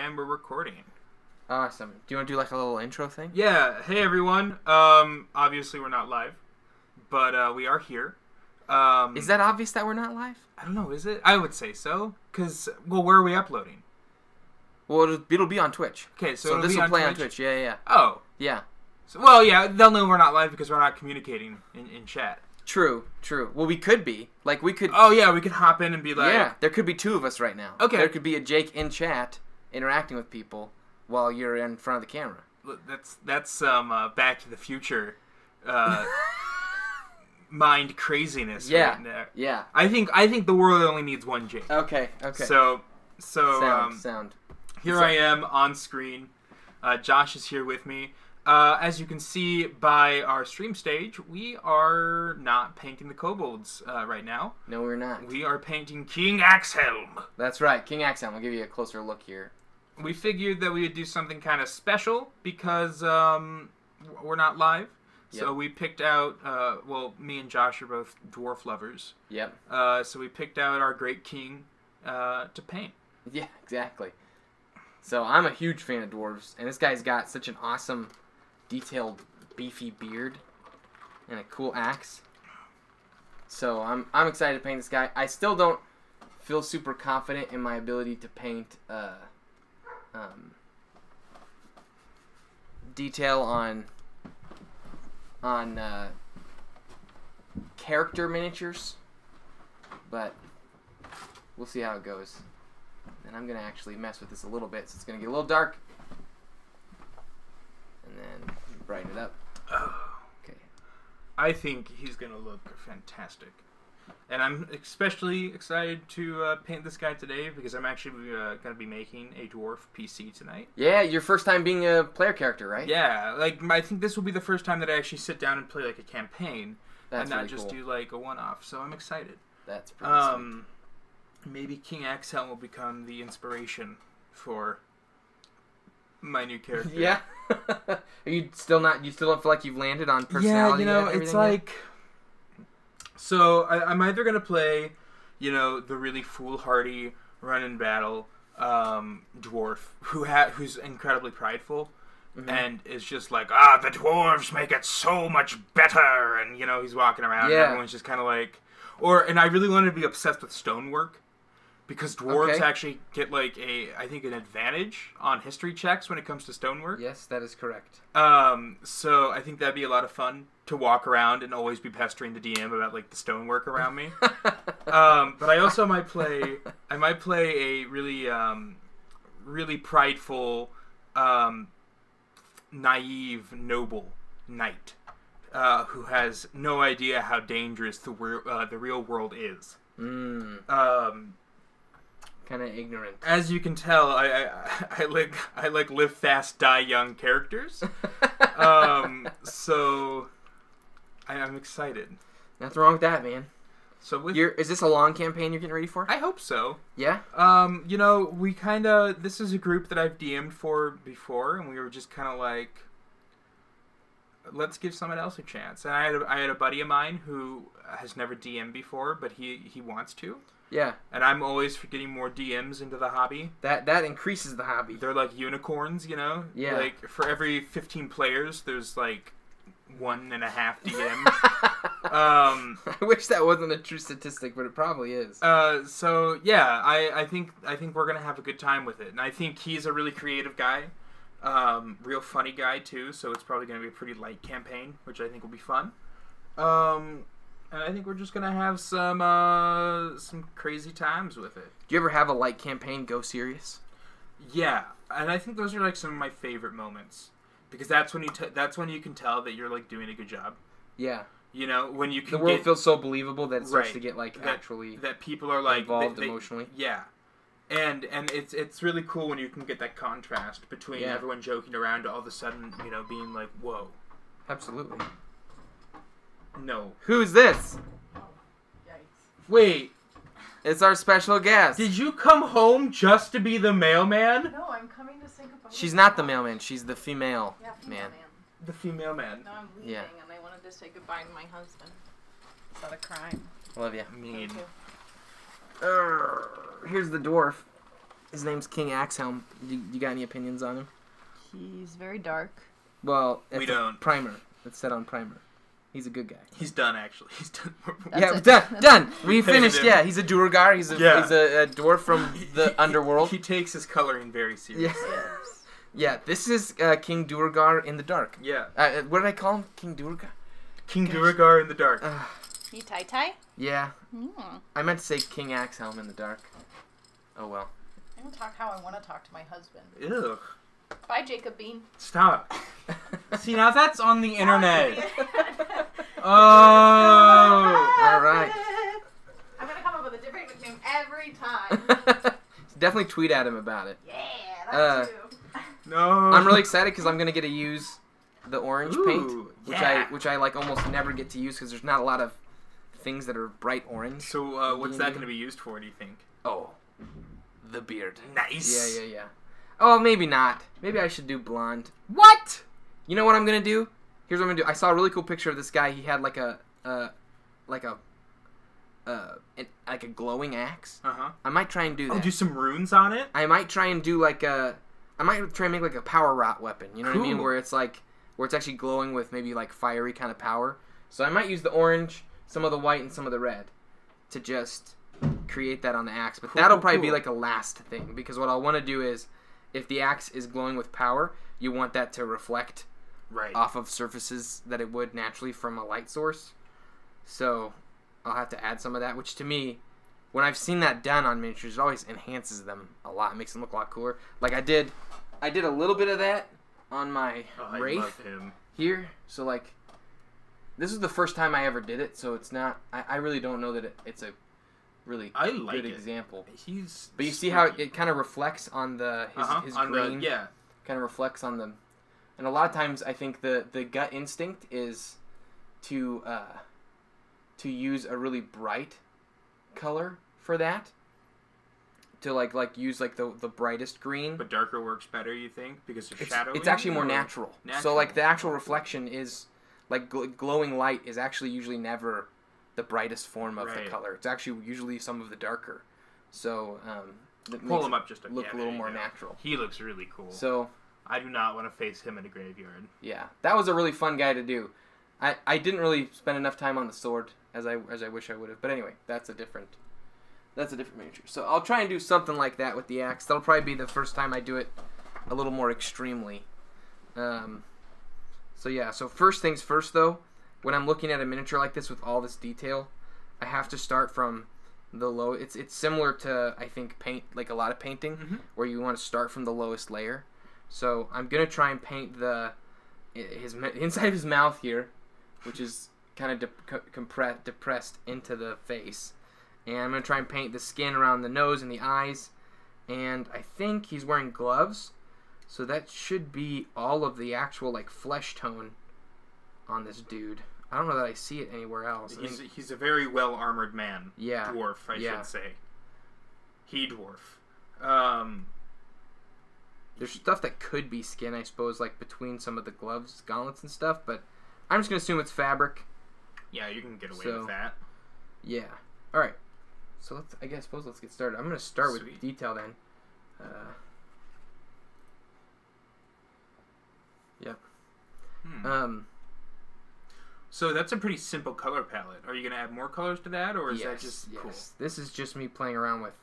And we're recording. Awesome. Do you want to do like a little intro thing? Yeah. Hey, everyone. Obviously, we're not live, but we are here. Is that obvious that we're not live? I don't know. Is it? I would say so. Because, well, where are we uploading? Well, it'll be on Twitch. Okay, so this will play on Twitch. Yeah. Oh. Yeah. So, well, yeah, they'll know we're not live because we're not communicating in chat. True. Well, we could be. Like, we could... Oh, yeah, we could hop in and be like... Yeah, there could be two of us right now. Okay. There could be a Jake in chat interacting with people while you're in front of the camera. That's some Back to the Future mind craziness right there. Yeah. I think the world only needs one Jake. Okay. So sound. Here I am on screen. Josh is here with me. As you can see by our stream stage, we are not painting the kobolds right now. No, we're not. We are painting King Axhelm. That's right, King Axhelm. I'll give you a closer look here. We figured that we would do something kind of special because we're not live. Yep. So we picked out, well, me and Josh are both dwarf lovers. Yep. So we picked out our great king to paint. Yeah, exactly. So I'm a huge fan of dwarves, and this guy's got such an awesome, detailed, beefy beard and a cool axe. So I'm excited to paint this guy. I still don't feel super confident in my ability to paint detail on character miniatures, but we'll see how it goes. And I'm gonna actually mess with this a little bit, so it's gonna get a little dark, and then brighten it up. Okay. I think he's gonna look fantastic, and I'm especially excited to paint this guy today because I'm actually gonna be making a dwarf PC tonight. Yeah, your first time being a player character, right? Yeah, like I think this will be the first time that I actually sit down and play like a campaign, and not really just cool. do like a one-off. So I'm excited. That's pretty sweet. Maybe King Axhelm will become the inspiration for my new character. Yeah. Are you still not? You still don't feel like you've landed on personality? Yeah, yet, it's like. So I'm either gonna play, the really foolhardy run and battle dwarf who's incredibly prideful, and is just like the dwarves make it so much better, and he's walking around and everyone's just kind of like, and I really wanted to be obsessed with stonework. Because dwarves actually get, I think, an advantage on history checks when it comes to stonework. Yes, that is correct. So I think that'd be a lot of fun to walk around and always be pestering the DM about, the stonework around me. But I also might play a really, really prideful, naive, noble knight who has no idea how dangerous the real world is. Kind of ignorant. As you can tell, I like live fast, die young characters. So I'm excited. Nothing wrong with that, man. So is this a long campaign you're getting ready for? I hope so. Yeah. We kind of, this is a group that I've DM'd for before, and we were just kind of like, let's give someone else a chance. And I had a buddy of mine who has never DM'd before, but he wants to. Yeah. And I'm always getting more DMs into the hobby. That increases the hobby. They're like unicorns, Yeah. Like, for every 15 players, there's, 1.5 DM. I wish that wasn't a true statistic, but it probably is. So, yeah, I think we're going to have a good time with it. And I think he's a really creative guy. Real funny guy, too, so it's probably going to be a pretty light campaign, which I think will be fun. And I think we're just gonna have some crazy times with it. Do you ever have a light campaign go serious? Yeah, and I think those are some of my favorite moments because that's when you can tell that you're doing a good job. Yeah. When you can the world feels so believable that it starts to get actually that people are involved emotionally. Yeah. And it's really cool when you can get that contrast between everyone joking around to all of a sudden being like, whoa. Absolutely. No. Who's this? Oh, yikes. Wait. It's our special guest. Did you come home just to be the mailman? No, I'm coming to say goodbye. She's not the mailman. She's the female man. The female man. No, I'm leaving, and I wanted to say goodbye to my husband. Is that a crime? Love you. Mean. Thank you. Here's the dwarf. His name's King Axhelm. You got any opinions on him? He's very dark. Well, We it's don't. a primer. It's set on primer. He's a good guy. He's done, actually. He's done. That's yeah, it. done. We finished. Yeah, he's a Duergar. He's a dwarf from the underworld. He takes his coloring very seriously. Yes. Yeah, this is King Duergar in the dark. Yeah. What did I call him? King Duergar? King Duergar in the dark. He tie-tie? Yeah. Mm. I meant to say King Axhelm in the dark. Oh well. I don't talk how I want to talk to my husband. Ugh. Bye, Jacob Bean. Stop. See, now that's on the internet. Oh. All right. I'm going to come up with a different nickname every time. Definitely tweet at him about it. Yeah, that too. No. I'm really excited because I'm gonna get to use the orange paint, Ooh, which I like almost never get to use because there's not a lot of things that are bright orange. So, what's that going to be used for, do you think? Oh, the beard. Nice. Yeah. Oh, maybe not. Maybe I should do blonde. What? You know what I'm gonna do? Here's what I'm gonna do. I saw a really cool picture of this guy. He had like a glowing axe. Uh-huh. I might try and do that. Oh, do some runes on it? I might try and do like I might try and make like a power rot weapon. You know what I mean? Cool. Where it's actually glowing with maybe like fiery kind of power. So I might use the orange, some of the white, and some of the red to just create that on the axe. But Cool, that'll cool, probably be cool. like a last thing because what I'll want to do is if the axe is glowing with power, you want that to reflect Right. off of surfaces that it would naturally from a light source. So I'll have to add some of that, which to me, when I've seen that done on miniatures, it always enhances them a lot. It makes them look a lot cooler. Like I did a little bit of that on my Oh, I Wraith love him. here. So like, this is the first time I ever did it, so it's not. I really don't know that it's a really I like good it. example. He's. But you see how it kind of reflects on his on green. yeah. Kind of reflects on them, and a lot of times I think the gut instinct is to use a really bright color for that. To like use like the brightest green. But darker works better, you think, because of It's, shadowing? it's actually more or- natural. So Natural. like the actual reflection is like glowing light is actually usually never the brightest form of the Right. color. It's actually usually some of the darker. So that Pull makes him it up just a look yeah, a there little you more go. natural. He looks really cool. So I do not want to face him in a graveyard. yeah, that was a really fun guy to do. I didn't really spend enough time on the sword as I wish I would have. But anyway, that's a different miniature. So I'll try and do something like that with the axe. That'll probably be the first time I do it a little more extremely. So yeah, so first things first though, when I'm looking at a miniature like this with all this detail, I have to start from the low. It's similar to I think paint, like a lot of painting, Mm-hmm. where you want to start from the lowest layer. So I'm gonna try and paint his inside of his mouth here, which is kind of depressed into the face, and I'm gonna try and paint the skin around the nose and the eyes, and I think he's wearing gloves, so that should be all of the actual like flesh tone on this dude. I don't know that I see it anywhere else. I think- He's a very well armored man. Yeah. Dwarf, I Yeah. should say. He dwarf. There's stuff that could be skin, I suppose, like between some of the gloves, gauntlets, and stuff, but I'm just gonna assume it's fabric. Yeah, you can get away So- with that. Yeah. All right. So let's get started. I'm gonna start with Sweet. detail then. Yep. So that's a pretty simple color palette. Are you going to add more colors to that, or is that just cool? This is just me playing around with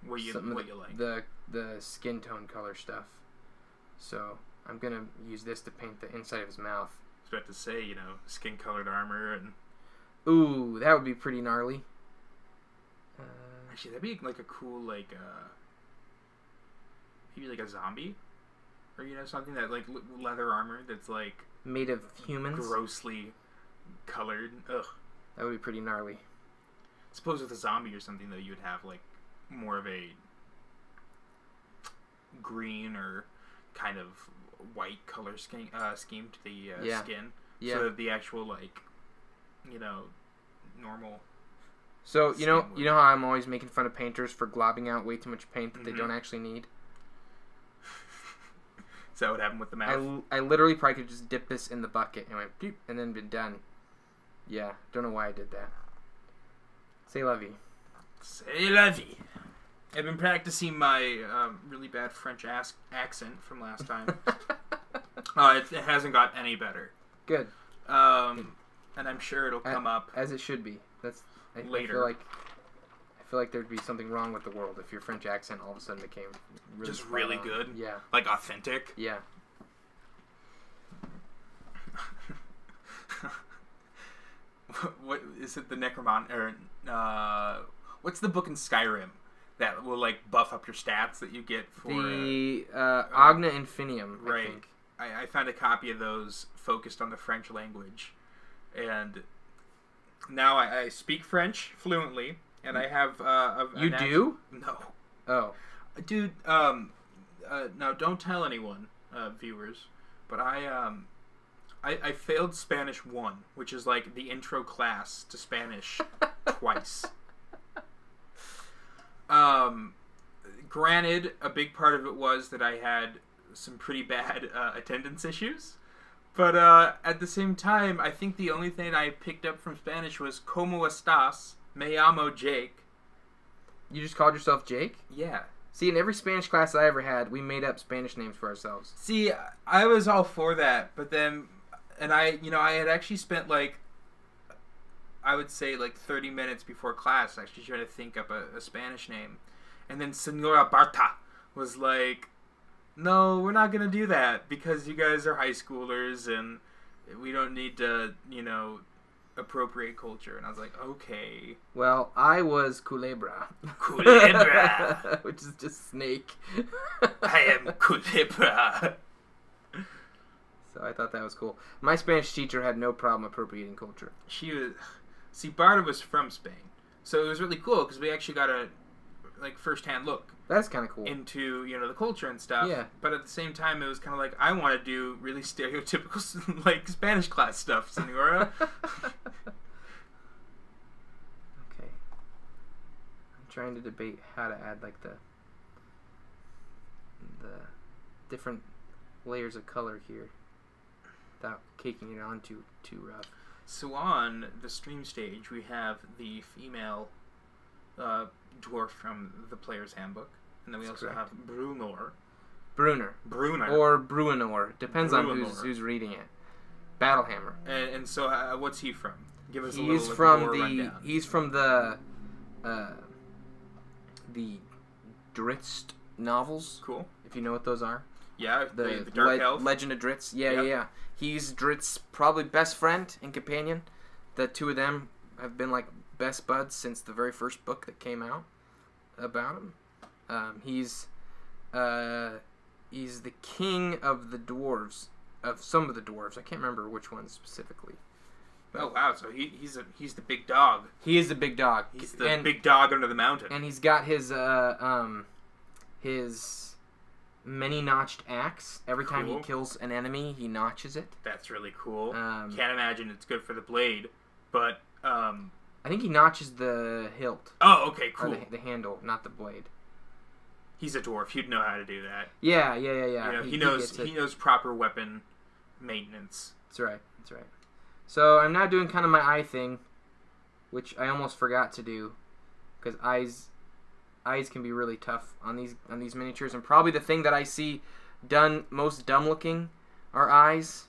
What you some of like? the skin tone color stuff. So I'm gonna use this to paint the inside of his mouth. I was about to say, skin colored armor, and Ooh, that would be pretty gnarly. actually that'd be like a cool maybe like a zombie, or something that like leather armor that's like Made of humans. grossly colored. Ugh. That would be pretty gnarly. Suppose with a zombie or something though, you would have like more of a green or kind of white color scheme to the skin. Yeah. So that the actual normal. So you know Skin how I'm always making fun of painters for globbing out way too much paint that they Mhm. don't actually need. Is that what happened with the mouth? I literally probably could just dip this in the bucket and went doop, and then been done. Yeah, don't know why I did that. C'est la vie. C'est la vie. I've been practicing my really bad French accent from last time. It hasn't got any better. Good. And I'm sure it'll come up as it should be. later. I feel like there'd be something wrong with the world if your French accent all of a sudden became really good. Yeah. Like authentic. Yeah. What is it? The Necromon or what's the book in Skyrim that will like buff up your stats that you get for the Agna Infinium? Right. I think. I found a copy of those focused on the French language, and now I speak French fluently, and I have You do? No. Oh, Dude. No, don't tell anyone, viewers. But I failed Spanish 1, which is like the intro class to Spanish twice. Granted, a big part of it was that I had some pretty bad attendance issues. But at the same time, I think the only thing I picked up from Spanish was ¿Cómo estás? Me llamo Jake. you just called yourself Jake? Yeah. See, in every Spanish class I ever had, we made up Spanish names for ourselves. See, I was all for that, but then, and I had actually spent like, I would say like 30 minutes before class actually trying to think up a Spanish name. And then Senora Barta was like, no, we're not going to do that because you guys are high schoolers and we don't need to, appropriate culture. And I was like, okay. Well, I was Culebra. Culebra. Which is just snake. I am Culebra. So I thought that was cool. My Spanish teacher had no problem appropriating culture. See, Barta was from Spain. So it was really cool because we actually got a first-hand look. That's kind of cool. Into, the culture and stuff. Yeah. But at the same time, it was kind of like, I want to do really stereotypical, like, Spanish class stuff, Senora. Okay. I'm trying to debate how to add, like, the different layers of color here without caking it on too rough. So on the stream stage, we have the female dwarf from the Player's Handbook. And then we also have Brunor. Brunner. Or Bruinor. Depends on who's reading it. Battlehammer. And so what's he from? Give us a He's little from more rundown. He's from the Drizzt novels. Cool. If you know what those are. Yeah, the Dark Elf. Legend of Drizzt. Yeah, Yep. yeah. He's Drizzt's probably best friend and companion. The two of them have been like best buds since the very first book that came out about him. He's the king of the dwarves, of some of the dwarves. I can't remember which ones specifically. Oh wow! So he's the big dog. He is the big dog. He's the big dog under the mountain. And he's got his many-notched axe. Every time he kills an enemy, he notches it. That's really cool. Can't imagine it's good for the blade, but I think he notches the hilt. Oh, okay, cool. Or the handle, not the blade. He's a dwarf. He'd know how to do that. Yeah. He knows proper weapon maintenance. That's right. So I'm now doing kind of my eye thing, which I almost forgot to do, because eyes can be really tough on these miniatures, and probably the thing that I see done most dumb looking are eyes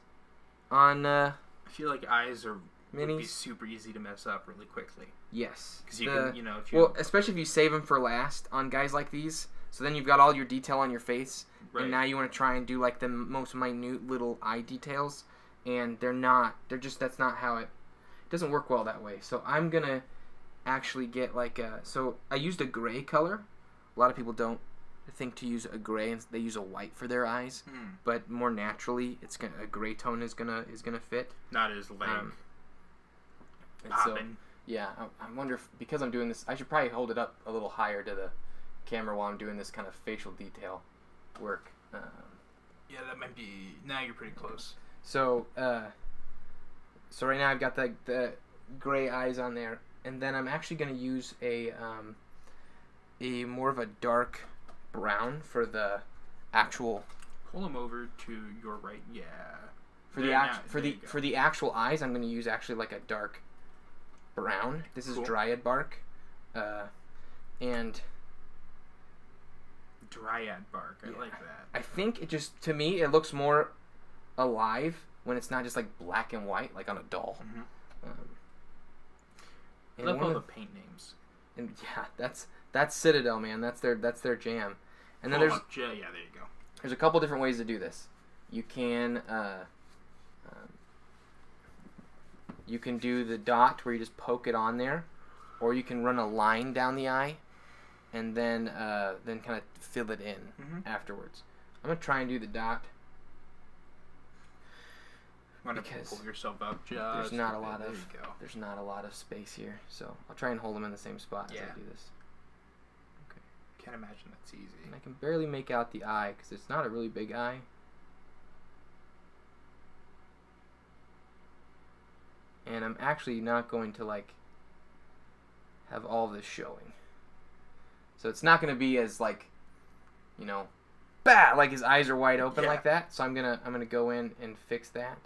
on I feel like eyes would minis. be super easy to mess up really quickly. Yes, because you can, if you well, especially if you save them for last on guys like these. So then you've got all your detail on your face, right. And now you want to try and do like the most minute little eye details, and they're not. That's not how it doesn't work well that way. So I'm gonna actually get like so I used a gray color. A lot of people don't think to use a gray, and they use a white for their eyes. But more naturally, a gray tone is gonna fit. Not as like popping. So, yeah, I wonder if, because I'm doing this, I should probably hold it up a little higher to the camera while I'm doing this kind of facial detail work. Yeah, that might be. Now you're pretty close. So right now I've got the gray eyes on there, and then I'm actually going to use a more of a dark brown for the actual. Pull them over to your right. Yeah. For the actual eyes, I'm going to use actually like a dark brown. This is cool. dryad bark, and Dryad bark. I Yeah. like that. I think it just, to me, it looks more alive when it's not just like black and white, like on a doll. Mm-hmm. I And love one all of the paint names. And yeah, that's Citadel, man. That's their jam. And then there's yeah, there you go. there's a couple different ways to do this. You can do the dot where you just poke it on there, or you can run a line down the eye, and then kind of fill it in afterwards. I'm gonna try and do the dot. Want to Because pull yourself up just there's not a lot there of you go. there's not a lot of space here, so I'll try and hold them in the same spot as Yeah. I do this. Okay. Can't imagine that's easy. And I can barely make out the eye because it's not a really big eye. And I'm actually not going to like have all this showing, so it's not going to be as like, you know, like his eyes are wide open like that. So I'm gonna go in and fix that.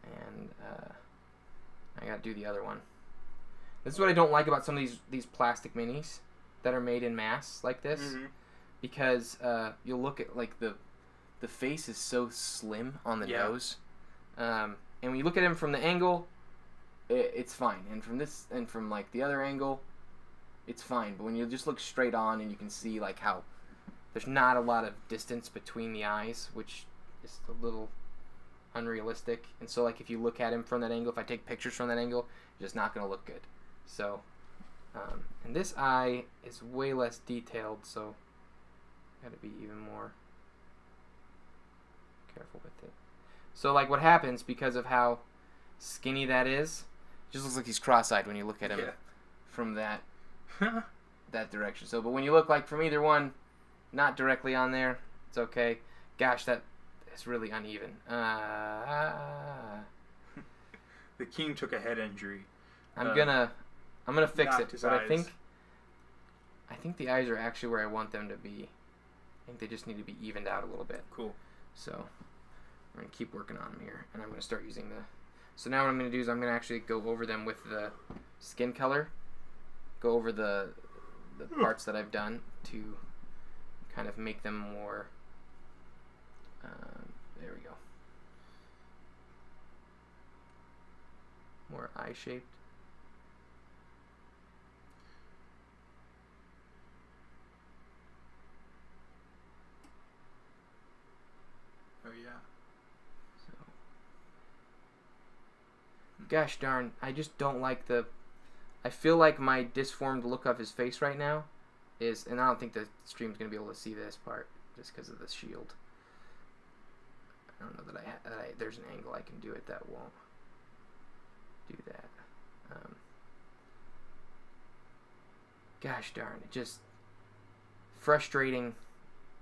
And I gotta do the other one. This is what I don't like about some of these plastic minis that are made in mass like this, because you'll look at like the face is so slim on the nose, and when you look at him from the angle, it's fine, and from like the other angle, it's fine. But when you just look straight on and you can see like how there's not a lot of distance between the eyes, which is a little unrealistic. And so like if you look at him from that angle, if I take pictures from that angle, it's just not going to look good. So and this eye is way less detailed, so got to be even more careful with it. So like what happens, because of how skinny that is, it just looks like he's cross-eyed when you look at him from that direction. So but when you look like from either one, not directly on there, it's okay. Gosh, that is really uneven. The king took a head injury. I'm gonna fix it, his but eyes. I think the eyes are actually where I want them to be. I think they just need to be evened out a little bit. Cool. So we're gonna keep working on them here, and I'm gonna start using the. So now what I'm gonna do is I'm gonna actually go over them with the skin color. Go over the parts that I've done to kind of make them more. There we go. More eye-shaped. Oh yeah. So, gosh darn, I just don't like the. I feel like my disformed look of his face right now is, and I don't think the stream's gonna be able to see this part just because of the shield. I don't know that there's an angle I can do it that won't do that. Gosh darn, it just frustrating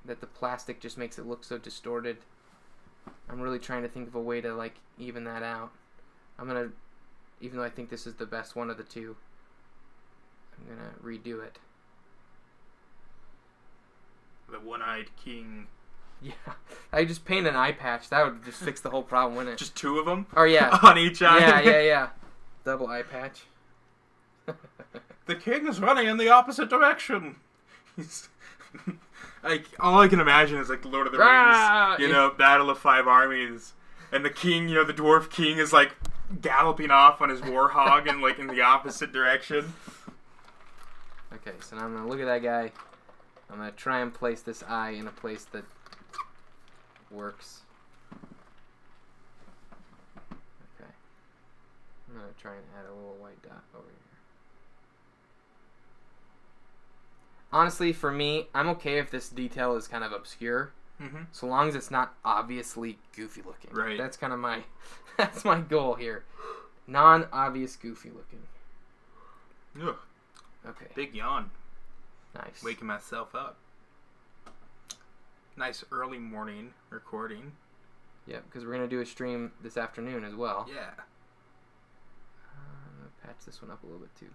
that the plastic just makes it look so distorted. I'm really trying to think of a way to like even that out. Even though I think this is the best one of the two, I'm gonna redo it. The one-eyed king. Yeah, I just paint an eye patch. That would just fix the whole problem, wouldn't it? Just two of them? Oh yeah. On each eye? Yeah. Double eye patch. The king is running in the opposite direction. He's like, all I can imagine is like the Lord of the Rings, you know, Battle of Five Armies, and the king, you know, the dwarf king is like galloping off on his warhog and like in the opposite direction. Okay, so now I'm gonna look at that guy. I'm gonna try and place this eye in a place that works. Okay. I'm gonna try and add a little white dot over here. Honestly, for me, I'm okay if this detail is kind of obscure, so long as it's not obviously goofy looking. Right. That's kind of that's my goal here. Non-obvious goofy looking. Ugh. Okay. Big yawn. Nice. Waking myself up. Nice early morning recording. Yep, because we're gonna do a stream this afternoon as well. Yeah. I'm gonna patch this one up a little bit too.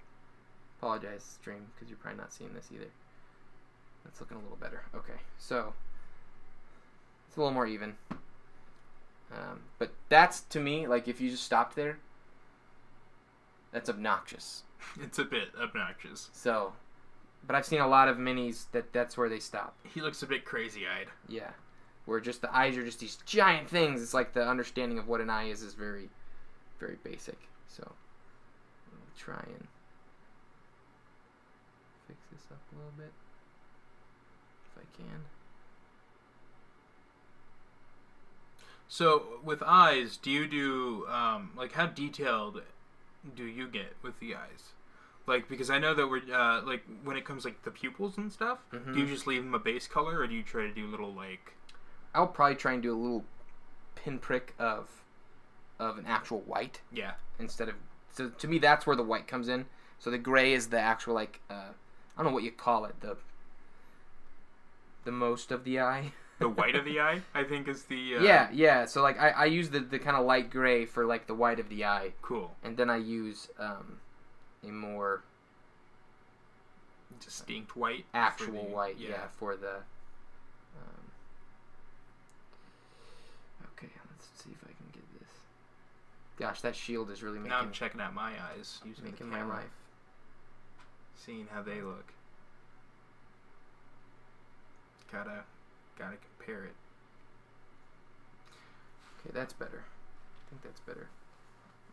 Apologize, stream, because you're probably not seeing this either. That's looking a little better. Okay, so it's a little more even. But that's, to me, like if you just stopped there, that's obnoxious. It's a bit obnoxious. So But I've seen a lot of minis that's where they stop. He looks a bit crazy-eyed. Yeah. Where just the eyes are just these giant things. It's like the understanding of what an eye is very, very basic. So, I'll try and fix this up a little bit. If I can. So, with eyes, do you do, like, how detailed do you get with the eyes? Like, because I know that we're, like, when it comes, like, the pupils and stuff, do you just leave them a base color, or do you try to do little, like... I'll probably try and do a little pinprick of an actual white. Yeah. Instead of... So, to me, that's where the white comes in. So, the gray is the actual, like, I don't know what you call it, the most of the eye. The white of the eye, I think, is the... Yeah. So, like, I use the kind of light gray for, like, the white of the eye. Cool. And then I use... a more distinct white, actual white, for the. Okay, let's see if I can get this. Gosh, that shield is really making. Now I'm checking out my eyes using making the my camera, life. seeing how they look. Gotta compare it. Okay, that's better. I think that's better.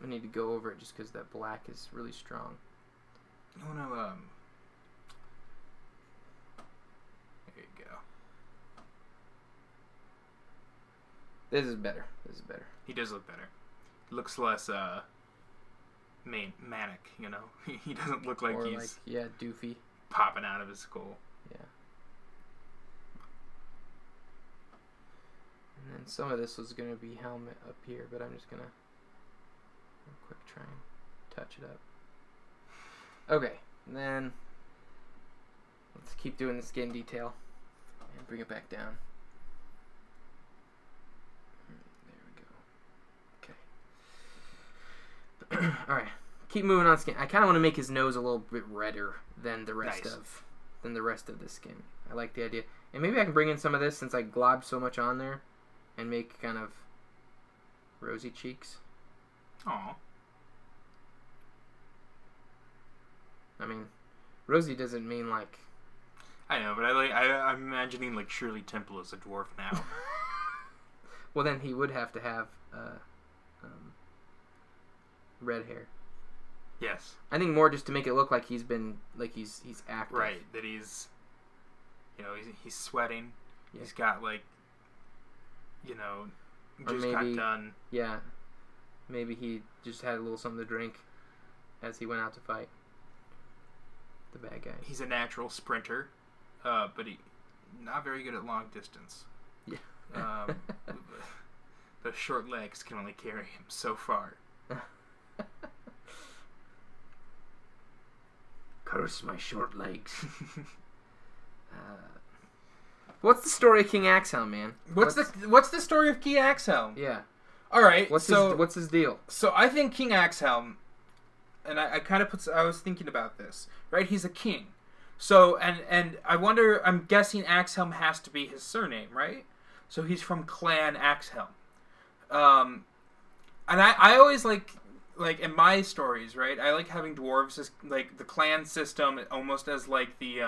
I need to go over it just because that black is really strong. Oh no, there you go. This is better. He does look better. Looks less, manic, you know? He doesn't look like he's... doofy. Popping out of his skull. Yeah. And then some of this was going to be helmet up here, but I'm just going to real quick try and touch it up. Okay, and then let's keep doing the skin detail and bring it back down. There we go. Okay. All right, keep moving on skin. I kind of want to make his nose a little bit redder than the rest of the skin. I like the idea, and maybe I can bring in some of this since I globbed so much on there, and make kind of rosy cheeks. Aw. I mean, rosy doesn't mean like... I know, but I'm imagining like Shirley Temple as a dwarf now. Well, then he would have to have red hair. Yes. I think more just to make it look like he's active. Right, that he's, you know, he's sweating. Yeah. He's got like, you know, Or just got done. Yeah. Maybe he just had a little something to drink as he went out to fight the bad guy. He's a natural sprinter, but he not very good at long distance. Yeah. The short legs can only carry him so far. Curse my short legs. What's the story of King Axhelm, man? What's the story of King Axhelm? Yeah. All right. What's his deal? So I think King Axhelm, and I kind of I was thinking about this, right? He's a king. So and I wonder. I'm guessing Axhelm has to be his surname, right? So he's from Clan Axhelm. And I always like in my stories, right? I like having dwarves as like the clan system, almost as like the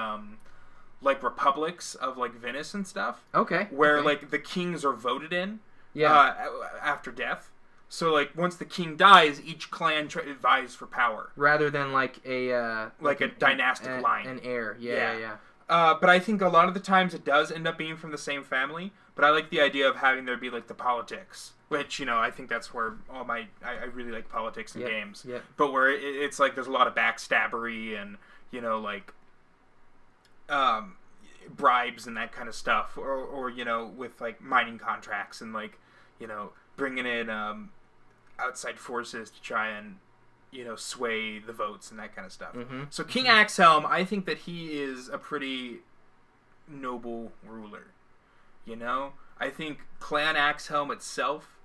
like republics of like Venice and stuff. Okay. Where okay. like the kings are voted in. Yeah. After death. So like once the king dies, each clan vies for power. Rather than like a dynastic line, an heir. Yeah. But I think a lot of the times it does end up being from the same family. But I like the idea of having there be like the politics, which, you know, I think that's where all I really like politics in games. Yeah. But where it's like there's a lot of backstabbery and, you know, like bribes and that kind of stuff, or you know, with like mining contracts and like, you know, bringing in outside forces to try and, you know, sway the votes and that kind of stuff. Mm-hmm. So King Axhelm, I think that he is a pretty noble ruler. You know, I think Clan Axhelm itself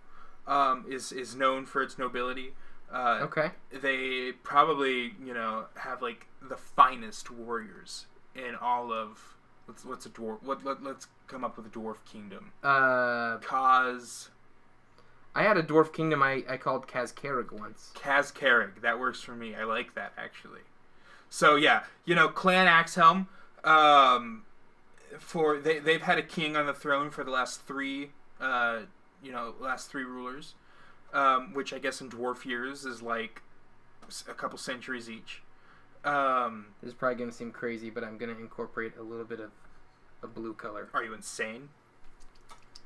is known for its nobility. Okay. They probably, you know, have like the finest warriors in all of what's a dwarf? Let's come up with a dwarf kingdom. Kaz. I had a dwarf kingdom I called Kazkarig once. Kazkarig, that works for me. I like that actually. So yeah, Clan Axhelm. They've had a king on the throne for the last three rulers, which I guess in dwarf years is like a couple centuries each. This is probably gonna seem crazy, but I'm gonna incorporate a little bit of a blue color. Are you insane?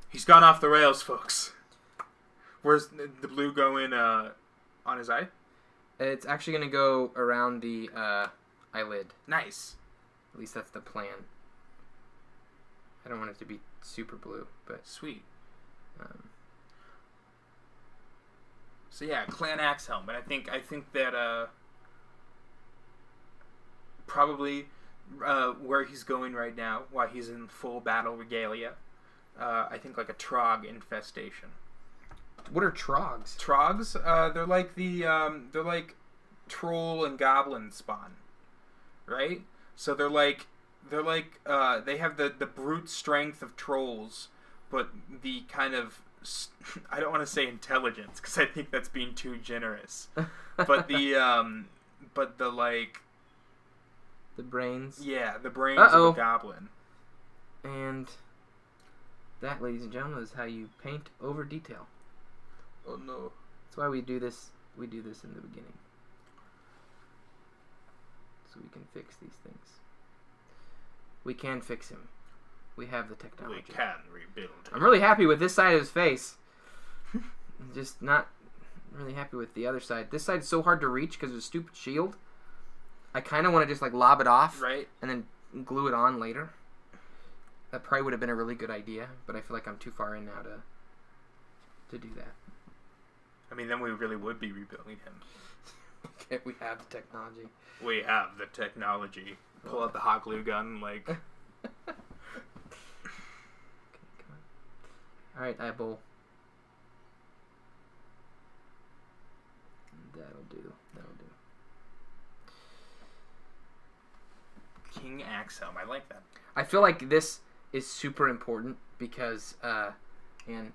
He's gone off the rails, folks. Where's the blue going on his eye? It's actually gonna go around the eyelid. Nice. At least that's the plan. I don't want it to be super blue, but sweet. So yeah, Clan Axhelm, and I think that probably where he's going right now, while he's in full battle regalia, I think like a trog infestation. What are trogs? Trogs? They're like they're like troll and goblin spawn, right? So they have the brute strength of trolls, but the kind of, I don't want to say intelligence because I think that's being too generous, but the brains. Yeah, the brains of a goblin. And that, ladies and gentlemen, is how you paint over detail. Oh no! That's why we do this. We do this in the beginning, so we can fix these things. We can fix him. We have the technology. We can rebuild him. I'm really happy with this side of his face. Just not really happy with the other side. This side's so hard to reach because of the stupid shield. I kind of want to just like lob it off, right, and then glue it on later. That probably would have been a really good idea, but I feel like I'm too far in now to do that. I mean, then we really would be rebuilding him. Okay, we have the technology. We have the technology. Pull out the hot glue gun, like. Okay, come on. All right, eyeball. That'll do. That'll do. King Axhelm. I like that. I feel like this is super important because, and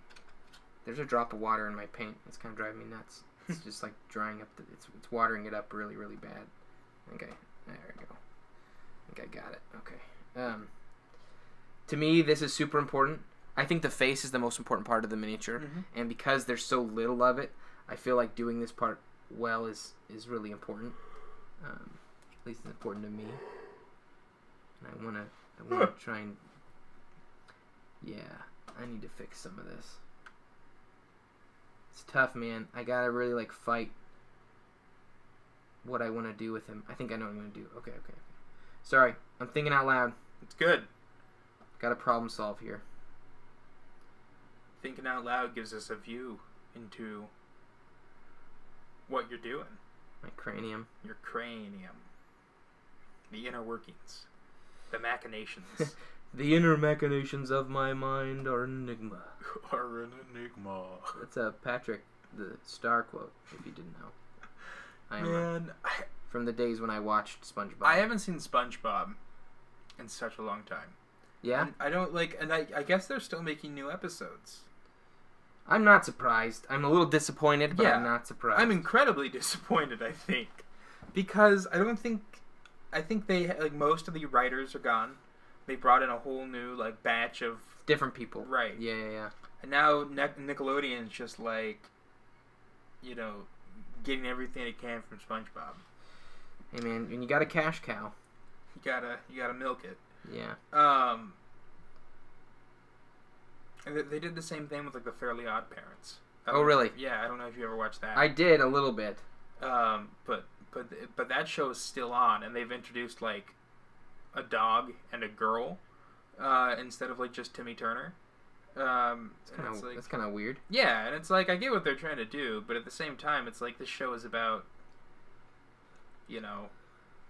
there's a drop of water in my paint. It's kind of driving me nuts. It's just like drying up. It's watering it up really, really bad. Okay, there we go. I think I got it. Okay. To me, this is super important. I think the face is the most important part of the miniature, and because there's so little of it, I feel like doing this part well is really important. At least it's important to me. And I wanna try and, yeah, I need to fix some of this. It's tough, man. I gotta really like fight what I want to do with him. I think I know what I'm gonna do. Okay. Sorry, I'm thinking out loud. It's good. Got a problem solve here. Thinking out loud gives us a view into what you're doing. My cranium. Your cranium. The inner workings. The machinations. The inner machinations of my mind are an enigma. Are an enigma. That's a Patrick the Star quote, if you didn't know. From the days when I watched SpongeBob. I haven't seen SpongeBob in such a long time. Yeah? And I don't like, and I guess they're still making new episodes. I'm not surprised. I'm a little disappointed, but I'm not surprised. I'm incredibly disappointed, I think. Because I think they, like, most of the writers are gone. They brought in a whole new, like, batch of different people. Right. Yeah. And now Nickelodeon's just, like, getting everything it can from SpongeBob. Hey, man, when you got a cash cow, you gotta milk it. Yeah. And they did the same thing with, like, the Fairly Odd Parents. Oh, really? Yeah, I don't know if you ever watched that. I did a little bit. But that show is still on, and they've introduced, like, a dog and a girl instead of, like, just Timmy Turner. That's kind of weird. Yeah, and it's like, I get what they're trying to do, but at the same time, it's like this show is about,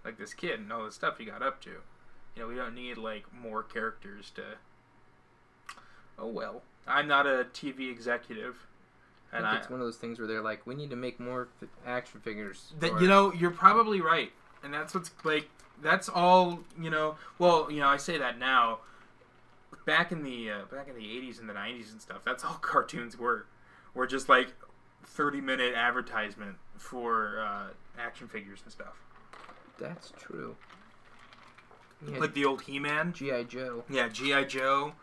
like, this kid and all the stuff he got up to. We don't need, like, more characters to... Oh, well. I'm not a TV executive. I think it's one of those things where they're like, we need to make more action figures. You're probably right. And that's what's, like, that's all, well, I say that now. Back in the 80s and the 90s and stuff, that's all cartoons were just, like, 30-minute advertisement for action figures and stuff. That's true. Yeah, Like the old He-Man. G.I. Joe. Yeah, G.I. Joe.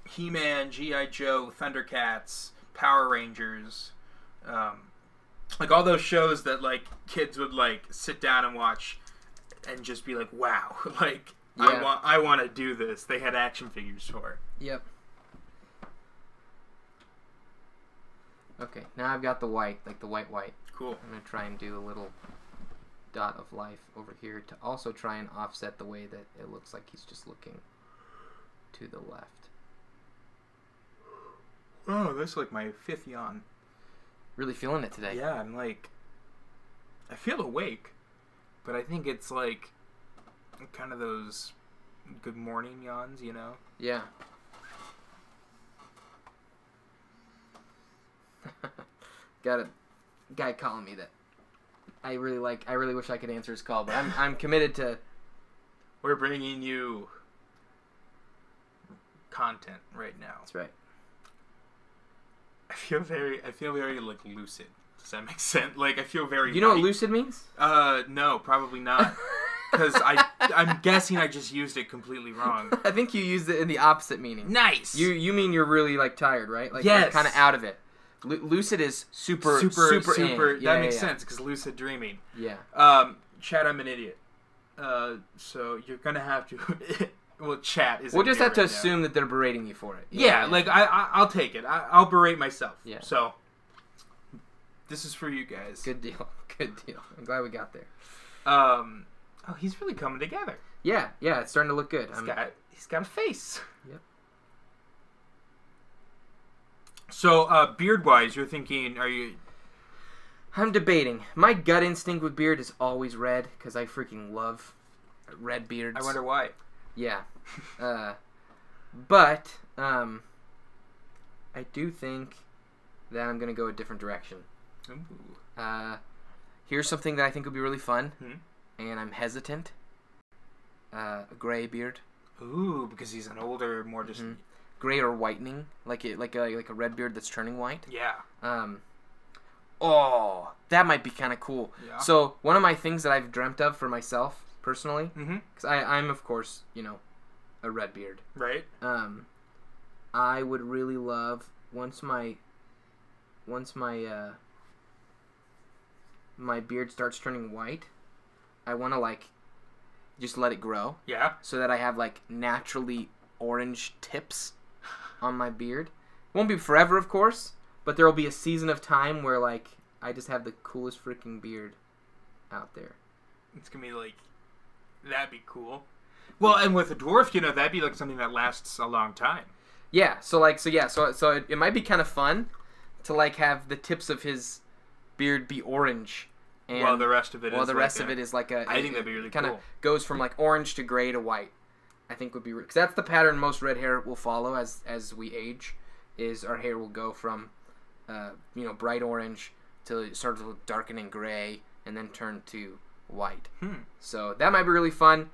He-Man, G.I. Joe, Thundercats, Power Rangers. Like all those shows that like kids would like sit down and watch and just be like, wow, like Yeah. I want to do this. They had action figures for it. Yep. Okay, now I've got the white, like the white. Cool. I'm going to try and do a little dot of life over here to also try and offset the way that it looks like he's just looking to the left. Oh, that's like my 5th yawn. Really feeling it today. Yeah, I'm like, I feel awake, but I think it's like kind of those good morning yawns, you know? Yeah. Got a guy calling me that I really like. I really wish I could answer his call, but I'm committed to. We're bringing you content right now. That's right. I feel very like lucid. Does that make sense? Like I feel very. You know what light. lucid means? No, probably not. Because I'm guessing I just used it completely wrong. I think you used it in the opposite meaning. Nice. You mean you're really like tired, right? Like Yes. kind of out of it. Lucid is super in. That Yeah, makes yeah. sense because lucid dreaming. Yeah. Chad, I'm an idiot. So you're gonna have to. Well, chat is. We'll just have to right now. assume that they're berating you for it. Yeah, like I'll take it. I'll berate myself. Yeah. So this is for you guys. Good deal. Good deal. I'm glad we got there. Oh, he's really coming together. Yeah, it's starting to look good. He's got a face. Yep. So beard wise, you're thinking? I'm debating. My gut instinct with beard is always red because I freaking love red beards. I wonder why. Yeah. But I do think that I'm going to go a different direction. Ooh. Here's something that I think would be really fun, Hmm? and I'm hesitant. A gray beard. Ooh, because he's an older, more just. Mhm. Gray or whitening, like a red beard that's turning white. Yeah. Oh, that might be kind of cool. Yeah. So one of my things that I've dreamt of for myself personally, Mm-hmm. because I'm of course a red beard. Right. I would really love once my my beard starts turning white, I want to like just let it grow Yeah. so that I have like naturally orange tips on my beard. Won't be forever, of course, but there will be a season of time where like I just have the coolest freaking beard out there. It's gonna be like, that'd be cool. Well, and with a dwarf, that'd be like something that lasts a long time. Yeah, so it might be kind of fun to like have the tips of his beard be orange, and While the rest of it is like a. I think that'd be really kind of cool. goes from like orange to gray to white. I think would be because that's the pattern most red hair will follow as we age. Is our hair will go from, bright orange till it starts to darken in gray and then turn to white. So that might be really fun.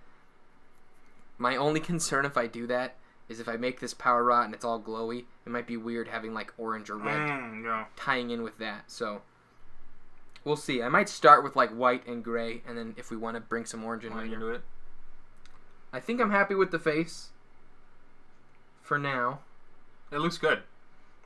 My only concern if I do that is if I make this power rot and it's all glowy, it might be weird having like orange or red Yeah. tying in with that. So we'll see. I might start with like white and gray, and then if we want to bring some orange in Want to later. do it? I think I'm happy with the face for now. It looks good.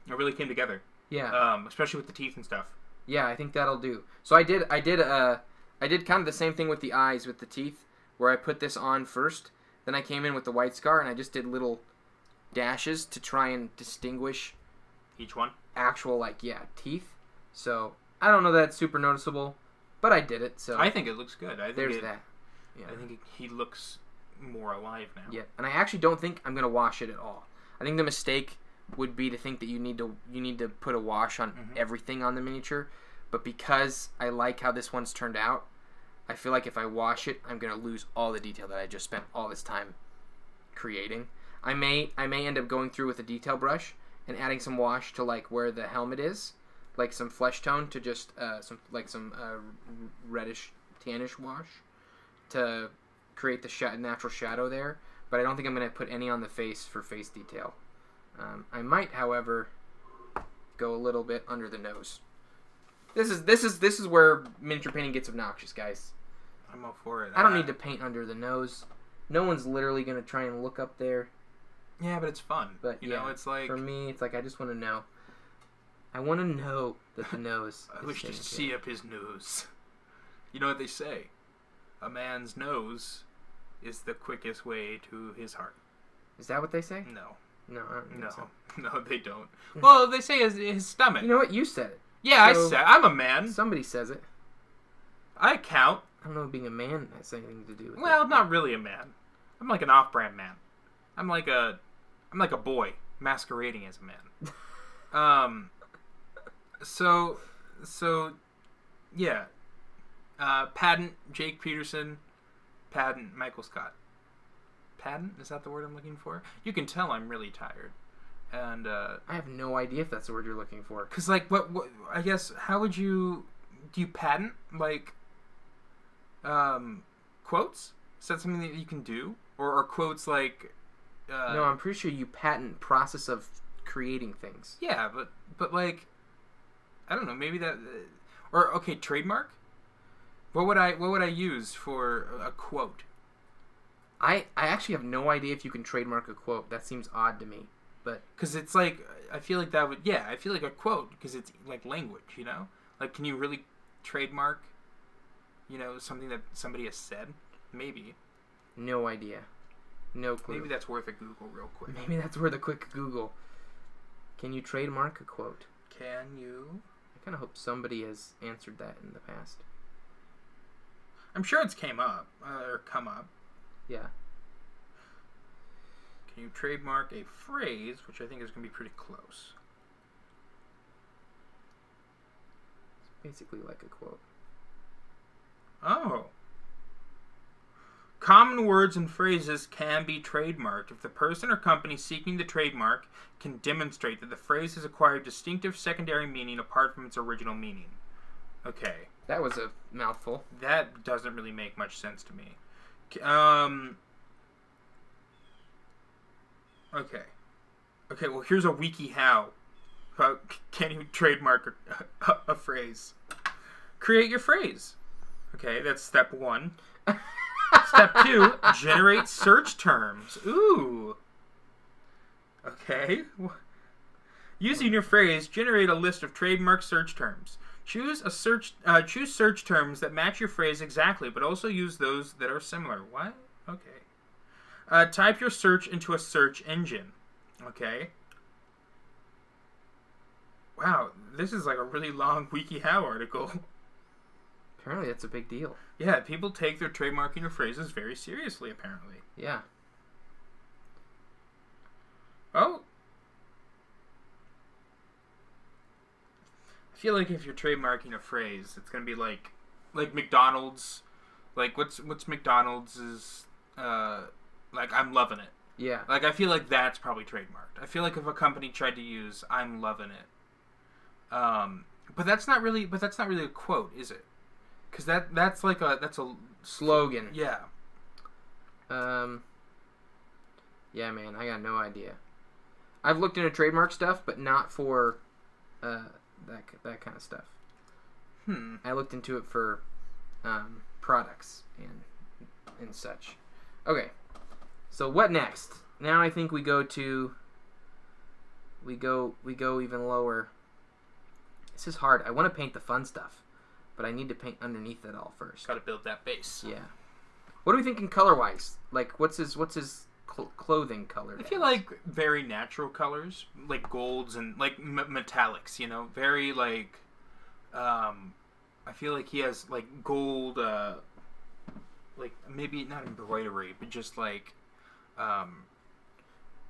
It really came together. Yeah. Especially with the teeth and stuff. Yeah, I think that'll do. So I did kind of the same thing with the eyes with the teeth, where I put this on first, then I came in with the white scar and I just did little dashes to try and distinguish Each one. actual teeth. So I don't know that it's super noticeable, but I did it. So I think it looks good. I think there's that. Yeah. I think he looks more alive now. Yeah, and I actually don't think I'm gonna wash it at all. I think the mistake would be to think that you need to put a wash on everything on the miniature, but because I like how this one's turned out, I feel like if I wash it, I'm gonna lose all the detail that I just spent all this time creating. I may end up going through with a detail brush and adding some wash to like where the helmet is, like some flesh tone to just some reddish tannish wash to create the natural shadow there. But I don't think I'm gonna put any on the face for face detail. I might, however, go a little bit under the nose. This is where miniature painting gets obnoxious, guys. I'm all for it. I don't need to paint under the nose. No one's literally gonna try and look up there. Yeah, but it's fun. But you know, it's like for me, it's like I just want to know. I want to know that the nose. I wish to see up his nose. You know what they say? A man's nose is the quickest way to his heart. Is that what they say? No. No, I don't think so. No, they don't. Well, they say his stomach. You know what? You said it. Yeah, So, I said I'm a man. Somebody says it. I count. I don't know if being a man has anything to do with it. Well, not really a man. I'm like an off-brand man. I'm like a boy masquerading as a man. So, yeah. Patent Jake Peterson. Patent Michael Scott. Patent? Is that the word I'm looking for? You can tell I'm really tired. And, I have no idea if that's the word you're looking for. Because, like, what, I guess, how would you, do you patent, like, quotes? Is that something that you can do? Or quotes, like, no, I'm pretty sure you patent process of creating things. Yeah, but like, I don't know, maybe that, or, okay, trademark? What would I use for a quote? I actually have no idea if you can trademark a quote. That seems odd to me. But because it's like, I feel like that would, yeah, I feel like a quote, because it's like language, you know? Like, can you really trademark, you know, something that somebody has said? Maybe. No idea. No clue. Maybe that's worth a Google real quick. Maybe that's worth a quick Google. Can you trademark a quote? Can you? I kind of hope somebody has answered that in the past. I'm sure it's came up, or come up. Yeah. Can you trademark a phrase, which I think is going to be pretty close? It's basically like a quote. Oh. Common words and phrases can be trademarked if the person or company seeking the trademark can demonstrate that the phrase has acquired distinctive secondary meaning apart from its original meaning. Okay. That was a mouthful. That doesn't really make much sense to me. Okay. Okay, well, here's a wiki how. Can you trademark a phrase? Create your phrase. Okay, that's step 1. Step 2, generate search terms. Ooh. Okay. Using your phrase, generate a list of trademark search terms. Choose search terms that match your phrase exactly, but also use those that are similar. What? Okay. Type your search into a search engine. Okay. Wow, this is like a really long WikiHow article. Apparently that's a big deal. Yeah, people take their trademarking of phrases very seriously, apparently. Yeah. Oh. I feel like if you're trademarking a phrase, it's gonna be like McDonald's. Like what's McDonald's is like I'm loving it. Yeah. Like I feel like that's probably trademarked. I feel like if a company tried to use I'm loving it, but that's not really a quote, is it? Because that's a slogan. Yeah. Yeah, man, I got no idea. I've looked into trademark stuff, but not for that kind of stuff. I looked into it for products and such. Okay, so what next? Now I think we go even lower. This is hard. I want to paint the fun stuff, but I need to paint underneath it all first. Got to build that base. Yeah. What are we thinking color-wise? Like, what's his clothing color? I feel like very natural colors, like golds and like metallics. You know, very like. I feel like he has like gold, like maybe not embroidery, but just like.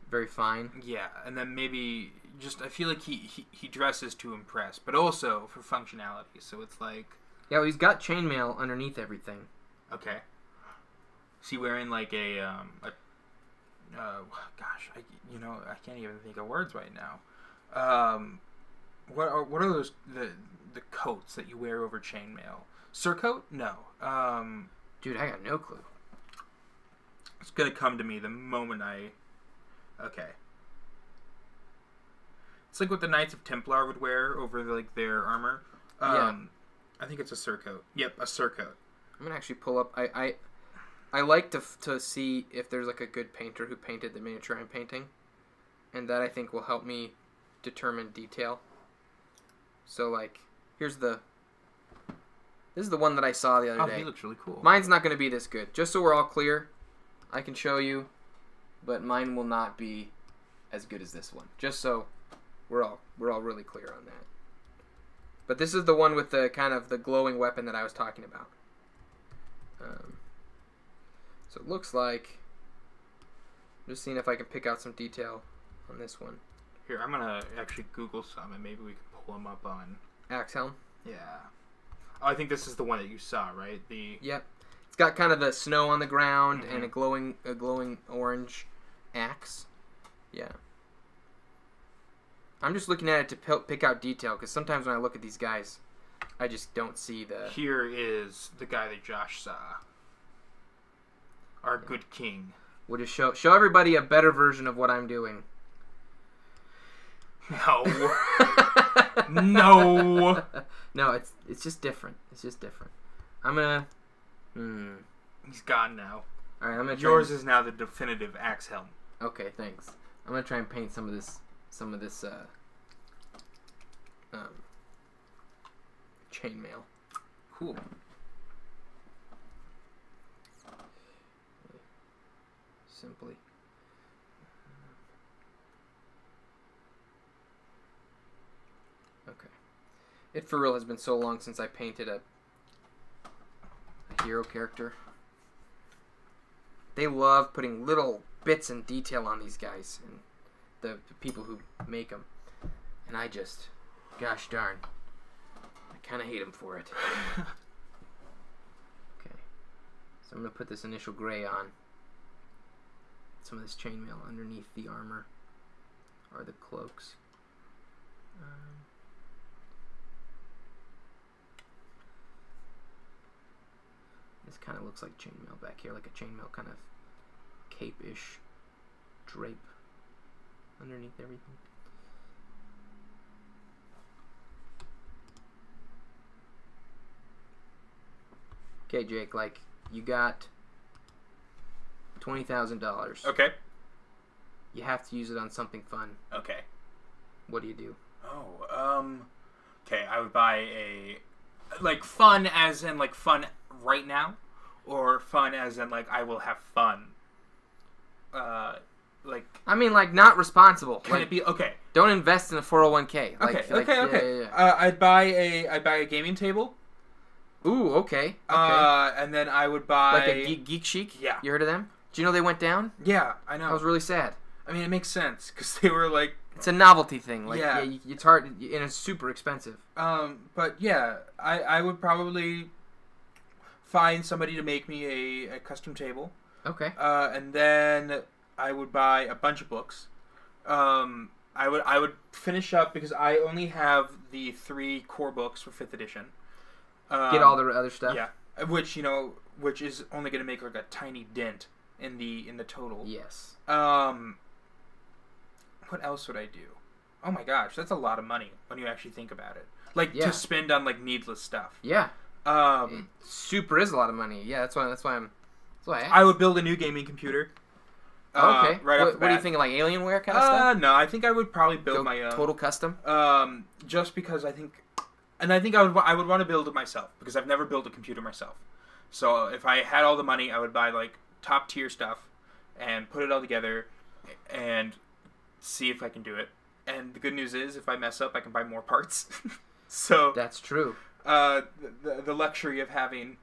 Very fine. Yeah, and then maybe just I feel like he dresses to impress, but also for functionality. So it's like. Yeah, well, he's got chainmail underneath everything. Okay. Is he wearing like a gosh, I can't even think of words right now. What are those the coats that you wear over chainmail? Surcoat? No. Dude, I got no clue. It's gonna come to me the moment I. Okay. It's like what the Knights of Templar would wear over like their armor. I think it's a surcoat. Yep, a surcoat. I'm gonna actually pull up. I like to see if there's like a good painter who painted the miniature I'm painting, and that I think will help me determine detail. So like, this is the one that I saw the other day. He looks really cool. Mine's not gonna be this good. Just so we're all clear, I can show you, but mine will not be as good as this one. Just so we're all really clear on that. But this is the one with the kind of the glowing weapon that I was talking about. So it looks like, I'm just seeing if I can pick out some detail on this one. Here, I'm gonna actually Google some, and maybe we can pull them up on. Axe helm. Yeah. Oh, I think this is the one that you saw, right? Yep. It's got kind of the snow on the ground and a glowing orange axe. Yeah. I'm just looking at it to pick out detail, because sometimes when I look at these guys, I just don't see the... Here is the guy that Josh saw. Our good king. We'll just show everybody a better version of what I'm doing. No. No. No, it's just different. It's just different. I'm gonna... He's gone now. Alright, I'm gonna try. Yours is now the definitive axe helm. Okay, thanks. I'm gonna try and paint some of this chainmail. Cool. Simply. Okay. It for real has been so long since I painted a hero character. They love putting little bits and detail on these guys and the people who make them. And I just, gosh darn, I kind of hate them for it. Okay. So I'm going to put this initial gray on. Some of this chainmail underneath the armor or the cloaks. This kind of looks like chainmail back here, like a chainmail kind of cape-ish drape underneath everything. Okay, Jake, like, you got $20,000. Okay. You have to use it on something fun. Okay. What do you do? Oh, okay, I would buy a, like, fun as in, like, fun right now, or fun as in, like, I will have fun. Like... I mean, like, not responsible. Can like, it be... Okay. Don't invest in a 401k. Like, Okay. Yeah. I'd buy a gaming table. Ooh, okay. And then I would buy... Like a Geek Chic? Yeah. You heard of them? Do you know they went down? Yeah, I know. I was really sad. I mean, it makes sense, because they were, like... It's a novelty thing. Like, yeah it's hard, and it's super expensive. But yeah, I would probably find somebody to make me a custom table. Okay. And then I would buy a bunch of books. I would finish up, because I only have the 3 core books for 5th edition. Get all the other stuff. Yeah, which is only going to make like a tiny dent in the total. Yes. What else would I do? Oh my gosh, that's a lot of money when you actually think about it. Like, to spend on like needless stuff. Yeah. It super is a lot of money. Yeah, that's why I asked. I would build a new gaming computer. Okay. Right off the bat. What are you thinking, like Alienware kind of stuff? No, I think I would probably build my own. Total custom? Just because I think I would want to build it myself, because I've never built a computer myself. So if I had all the money, I would buy like top tier stuff and put it all together and see if I can do it. And the good news is, if I mess up, I can buy more parts. So that's true. The luxury of having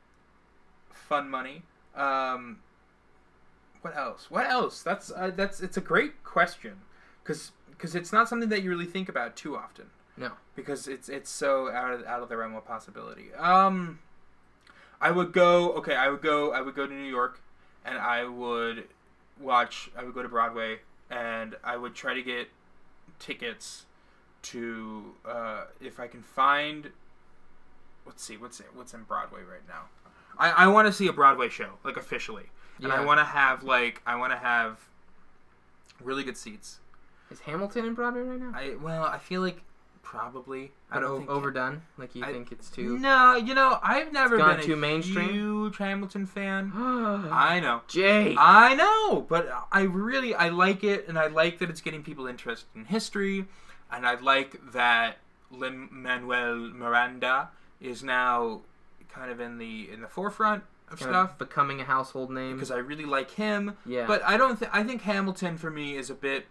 fun money. What else? What else? That's it's a great question, because it's not something that you really think about too often. No, because it's so out of the realm of possibility. I would go to New York, and I would go to Broadway, and I would try to get tickets to if I can find. Let's see what's in Broadway right now. I want to see a Broadway show, like, officially, and I want to have really good seats. Is Hamilton in Broadway right now? I feel like Probably. I But don't think overdone? Like, you think it's too... No, you know, I've never gone been too a mainstream? huge Hamilton fan. I know. Jake! I know, but I like it, and I like that it's getting people interested in history, and I like that Lin-Manuel Miranda is now kind of in the forefront of Kind stuff. of becoming a household name. Because I really like him. Yeah. But I think Hamilton for me is a bit...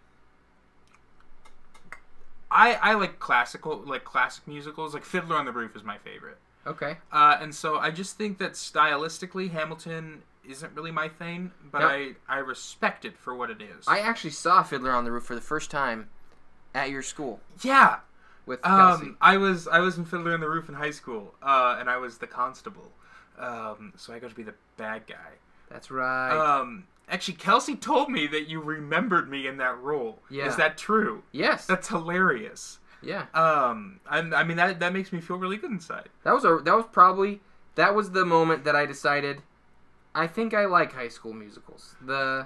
I like classic musicals. Like Fiddler on the Roof is my favorite. Okay. And so I just think that stylistically Hamilton isn't really my thing, but Yep. I respect it for what it is. I actually saw Fiddler on the Roof for the first time at your school Yeah. with Kelsey. I was in Fiddler on the Roof in high school, and I was the constable. So I got to be the bad guy. That's right. Actually, Kelsey told me that you remembered me in that role. Yeah. Is that true? Yes. That's hilarious. Yeah. I mean that makes me feel really good inside. That was the moment that I decided I think I like High School Musicals. I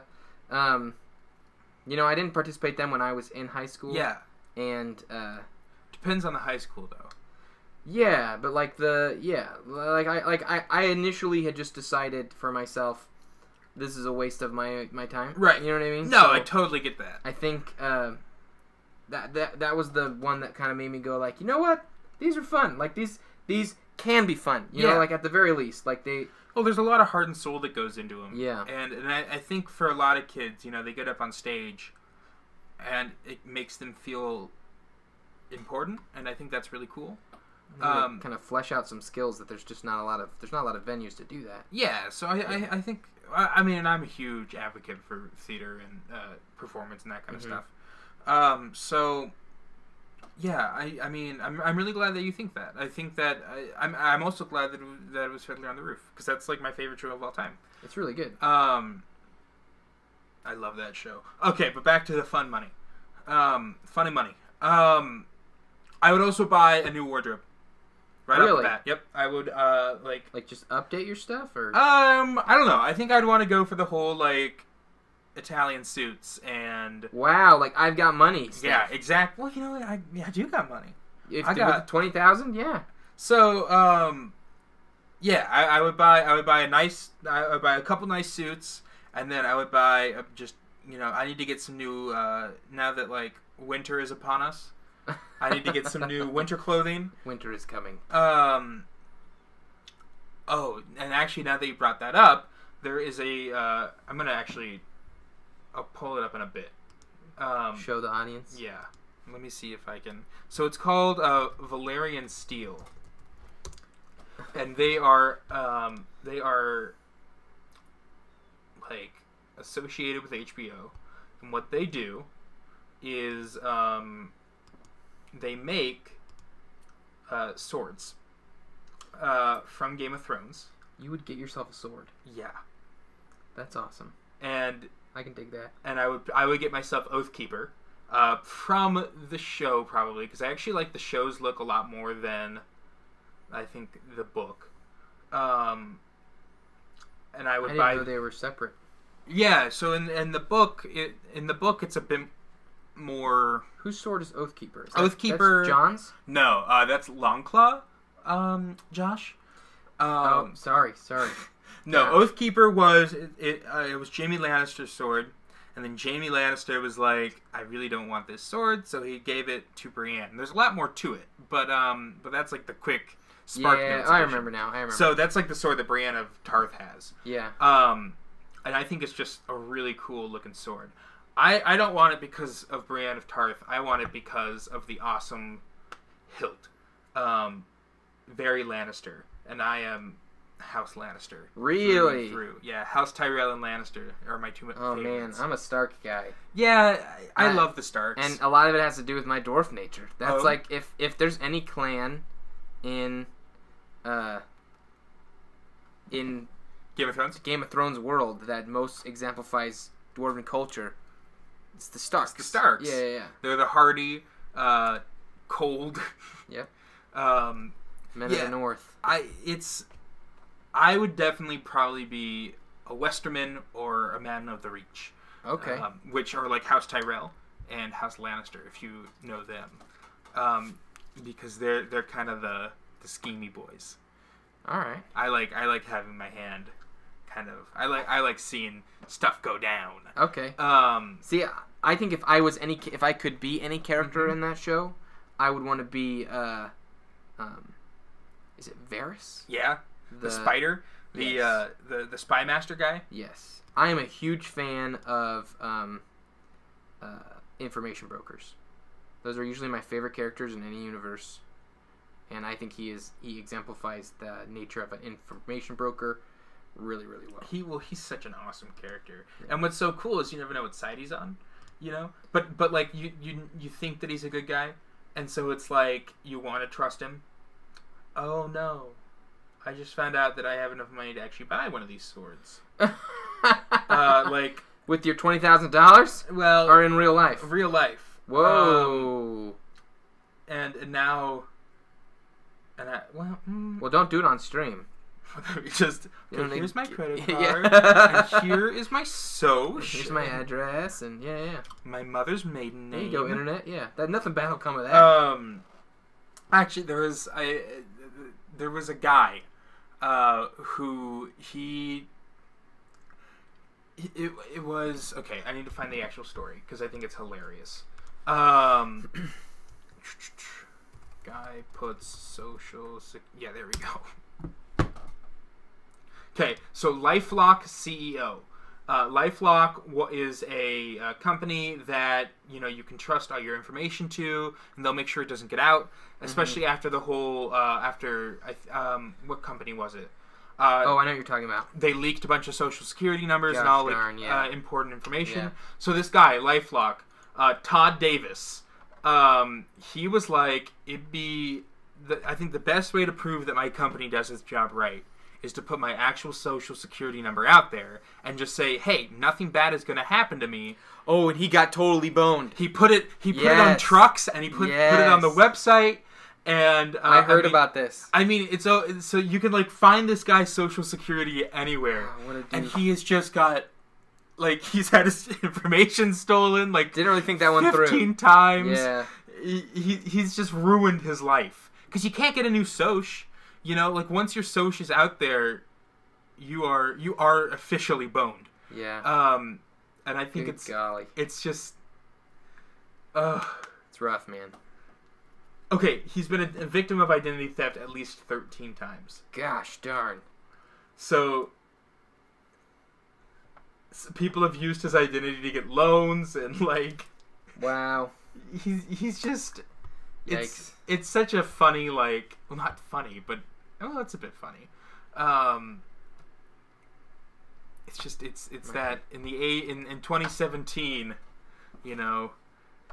didn't participate them when I was in high school. Yeah. And Depends on the high school though. yeah, but I initially had just decided for myself this is a waste of my time. Right. You know what I mean? No, So I totally get that. I think that was the one that kind of made me go like, you know what? These are fun. Like these can be fun. You know, like at the very least, like they. Well, there's a lot of heart and soul that goes into them. Yeah. And I think for a lot of kids, you know, they get up on stage, and it makes them feel important, and I think that's really cool. Kind of flesh out some skills that there's not a lot of venues to do that. Yeah. So I think I mean, and I'm a huge advocate for theater and performance and that kind of stuff. So. Yeah, I mean, I'm really glad that you think that. I think that I'm also glad that it was Fiddler on the Roof, because that's like my favorite show of all time. It's really good. I love that show. Okay, but back to the fun money. Funny money. I would also buy a new wardrobe. Right off the bat. Yep, I would like just update your stuff, or I don't know. I think I'd want to go for the whole like Italian suits and wow, like I've got money stuff. Yeah, exactly. Well, you know, I do got money. If I got 20,000, yeah. So, yeah, I would buy a couple nice suits, and then I would buy I need to get some new now that like winter is upon us. I need to get some new winter clothing. Winter is coming. Oh, and actually, now that you brought that up, there is I'll pull it up in a bit. Show the audience. Yeah. Let me see if I can. So it's called Valerian Steel, and they are like associated with HBO, and what they do is they make swords from Game of Thrones. You would get yourself a sword. Yeah. That's awesome. And I can dig that. And I would get myself Oathkeeper from the show, probably, because I actually like the show's look a lot more than I think the book. And I would I didn't buy. know they were separate. Yeah, so in the book, it's a bit more. Whose sword is Oathkeeper? Oathkeeper. That's John's? No, that's Longclaw. Josh. Sorry. No, Yeah. Oathkeeper was it was Jaime Lannister's sword, and then Jaime Lannister was like, I really don't want this sword, so he gave it to Brienne. There's a lot more to it, but that's like the quick spark notes. Yeah, I remember now. So that's like the sword that Brienne of Tarth has. Yeah. And I think it's just a really cool looking sword. I don't want it because of Brienne of Tarth. I want it because of the awesome hilt. Very Lannister, and I am House Lannister. Really? Through. Yeah, House Tyrell and Lannister are my two favorites. Man, I'm a Stark guy. Yeah, I love the Starks. And a lot of it has to do with my dwarf nature. That's Oh. like, if there's any clan in Game of Thrones? Game of Thrones world that most exemplifies dwarven culture, it's the Starks. It's the Starks. Yeah. They're the hardy, cold. Yep. Men Men of the North. I would definitely probably be a Westerman or a Man of the Reach. Okay. Which are like House Tyrell and House Lannister, if you know them. because they're kind of the schemy boys. All right. I like having my hand kind of. I like seeing stuff go down. Okay. See, I think if I could be any character in that show, I would want to be is it Varys? Yeah. The spider, the spy master guy. Yes, I am a huge fan of information brokers. Those are usually my favorite characters in any universe, and I think he exemplifies the nature of an information broker really, really well. He's such an awesome character, and what's so cool is you never know what side he's on, you know. But like you think that he's a good guy, and so it's like you want to trust him. Oh no. I just found out that I have enough money to actually buy one of these swords. Like with your $20,000? Well, or in real life? Real life. Whoa. And now, well, don't do it on stream. Just here's my credit card, Yeah. and here is my social. Here's my address, and yeah. My mother's maiden name. There you go, internet. Yeah, nothing bad will come of that. Actually, there was a guy. Who it was okay. I need to find the actual story because I think it's hilarious. Guy puts social. Yeah, there we go. Okay, so LifeLock CEO. LifeLock is a company that you can trust all your information to, and they'll make sure it doesn't get out. Especially after the whole what company was it? I know what you're talking about. They leaked a bunch of social security numbers and all important information. Yeah. So this guy, LifeLock, Todd Davis, he was like, I think the best way to prove that my company does its job right is to put my actual social security number out there and just say, hey, nothing bad is going to happen to me. Oh, and he got totally boned. He put it on trucks, and he put it on the website. And I heard about this. I mean, it's so you can like find this guy's social security anywhere, and he has just got he's had his information stolen. Didn't really think that one through 15 times. Yeah, he's just ruined his life because you can't get a new soch. Once your soch is out there, you are officially boned. Yeah. And I think it's just it's rough, man. Okay, he's been a victim of identity theft at least 13 times. Gosh darn. So people have used his identity to get loans and wow. He's just yikes. It's such a funny not funny, but it's a bit funny. It's just it's that in 2017,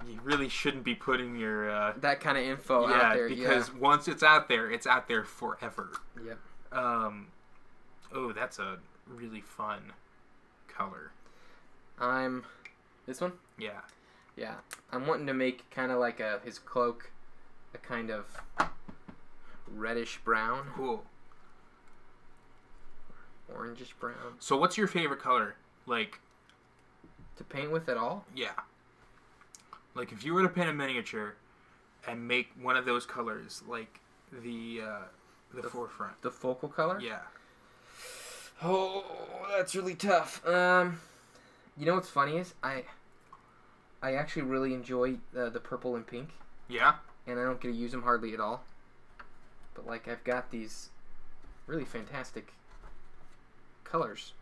you really shouldn't be putting your that kind of info out there. Because once it's out there forever. Yep. That's a really fun color. This one? Yeah. Yeah. I'm wanting to make kind of like his cloak a kind of reddish brown. Cool. Orangish brown. So what's your favorite color? To paint with at all? Yeah. If you were to paint a miniature and make one of those colors, the forefront. The focal color? Yeah. Oh, that's really tough. You know what's funny is I actually really enjoy the purple and pink. Yeah? And I don't get to use them hardly at all. But I've got these really fantastic colors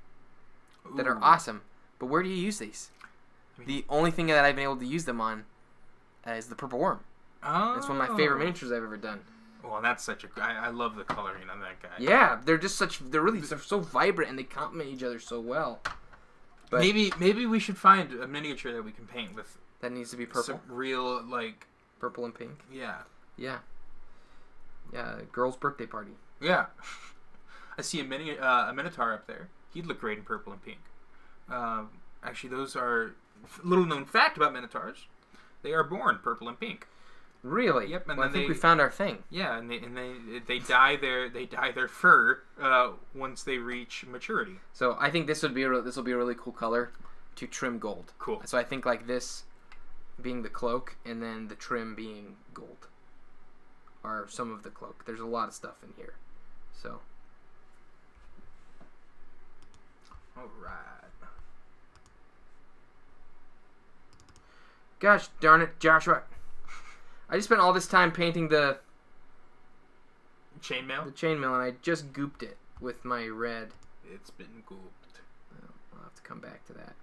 that are awesome. But where do you use these? The only thing that I've been able to use them on is the purple worm. Oh. It's one of my favorite miniatures I've ever done. Well, that's I love the coloring on that guy. Yeah, they're so vibrant and they complement each other so well. But maybe we should find a miniature that we can paint with. That needs to be purple. Some real purple and pink. Yeah. Yeah. Yeah, girl's birthday party. Yeah. I see a minotaur up there. He'd look great in purple and pink. Actually, those are little known fact about minotaurs. They are born purple and pink. Really? Yep. And I think we found our thing. Yeah, and they dye their fur once they reach maturity. So I think this will be a really cool color to trim gold. Cool. So I think this being the cloak and then the trim being gold. are some of the cloak. There's a lot of stuff in here. So. Alright. Gosh darn it, Joshua. I just spent all this time painting the Chainmail? chainmail, and I just gooped it with my red. It's been gooped. Well, I'll have to come back to that.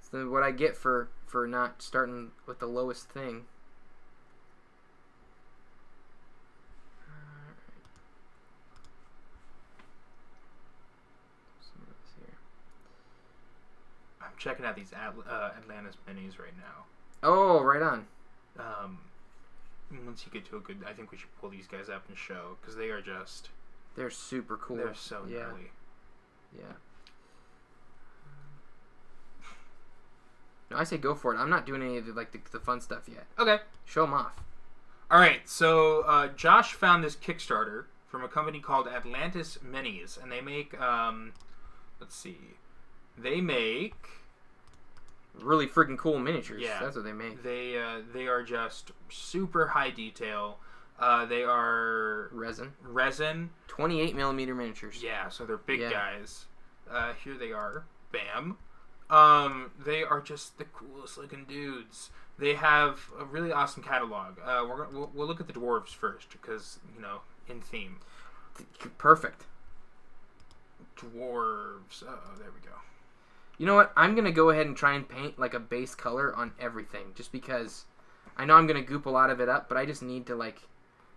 So what I get for not starting with the lowest thing. I'm checking out these Atlantis minis right now. Oh, right on. Once you get to a good, I think we should pull these guys up and show, because they are just... They're super cool. They're so gnarly. Yeah. No, I say go for it. I'm not doing any of the fun stuff yet. Okay. Show them off. Alright, so Josh found this Kickstarter from a company called Atlantis Minis, and they make, let's see, they make... Really freaking cool miniatures. Yeah. That's what they make. They are just super high detail. They are... Resin. 28 millimeter miniatures. Yeah, so they're big guys. Here they are. Bam. They are just the coolest looking dudes. They have a really awesome catalog. We'll look at the dwarves first, because, you know, in theme. Perfect. Dwarves. Oh, there we go. You know what? I'm going to go ahead and try and paint like a base color on everything, just because I know I'm going to goop a lot of it up, but I just need to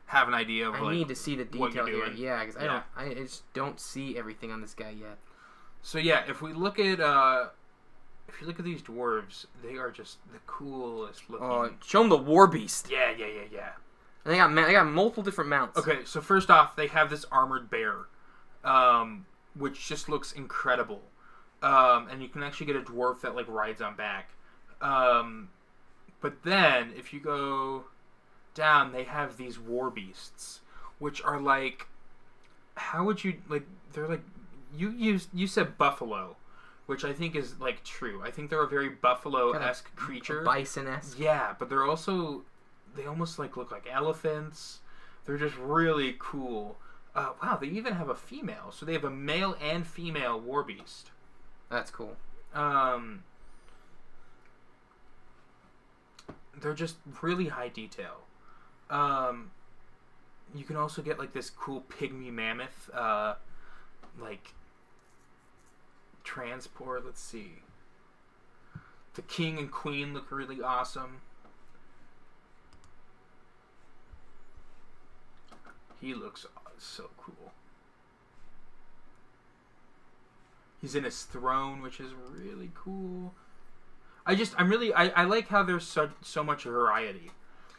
have an idea of I need to see the detail here. Yeah, because I just don't see everything on this guy yet. So yeah, if you look at these dwarves, they are just the coolest looking. Oh, show them the war beast. Yeah. And they got multiple different mounts. Okay, so first off, they have this armored bear, which just looks incredible. And you can actually get a dwarf that rides on back. But then if you go down, they have these war beasts, which are how would you they're you said buffalo, which I think is true. I think they're a very buffalo-esque creature, bison-esque. Yeah, but they're also they almost look like elephants. They're just really cool. Wow, they even have a female, so they have a male and female war beast. That's cool. They're just really high detail. You can also get this cool pygmy mammoth, transport. Let's see. The king and queen look really awesome. He looks so cool. He's in his throne, which is really cool. I like how there's so much variety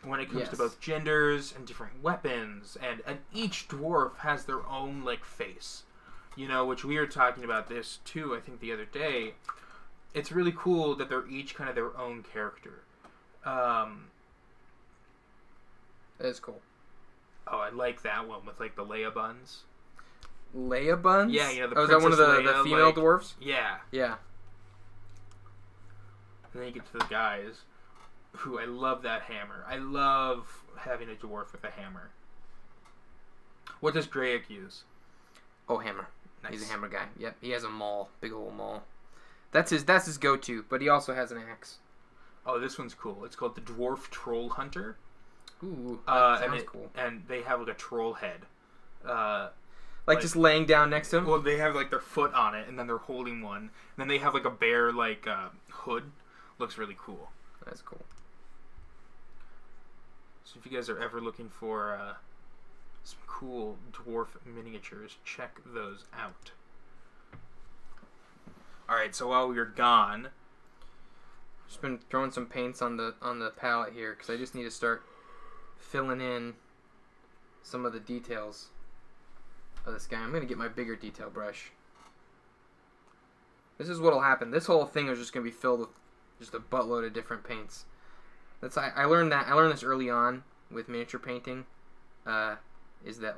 when it comes to both genders and different weapons, and each dwarf has their own face, which we were talking about this too, I think the other day. It's really cool that they're each kind of their own character. That is cool. Oh, I like that one with the Leia buns. Leia buns? Yeah, the is that one of the Leia, female dwarves? Yeah. Yeah. And then you get to the guys, who I love that hammer. I love having a dwarf with a hammer. What does Greyek use? Oh, hammer. Nice. He's a hammer guy. Yep, he has a maul, big old maul. That's his go-to, but he also has an axe. Oh, this one's cool. It's called the Dwarf Troll Hunter. Ooh, that sounds cool. And they have a troll head. Just laying down next to him? Well, they have their foot on it, and then they're holding one. And then they have a bear hood. Looks really cool. That's cool. So if you guys are ever looking for some cool dwarf miniatures, check those out. Alright, so while we were gone... Just been throwing some paints on the palette here, because I just need to start filling in some of the details of this guy. I'm going to get my bigger detail brush. This is what will happen. This whole thing is just going to be filled with just a buttload of different paints. I learned this early on with miniature painting. Is that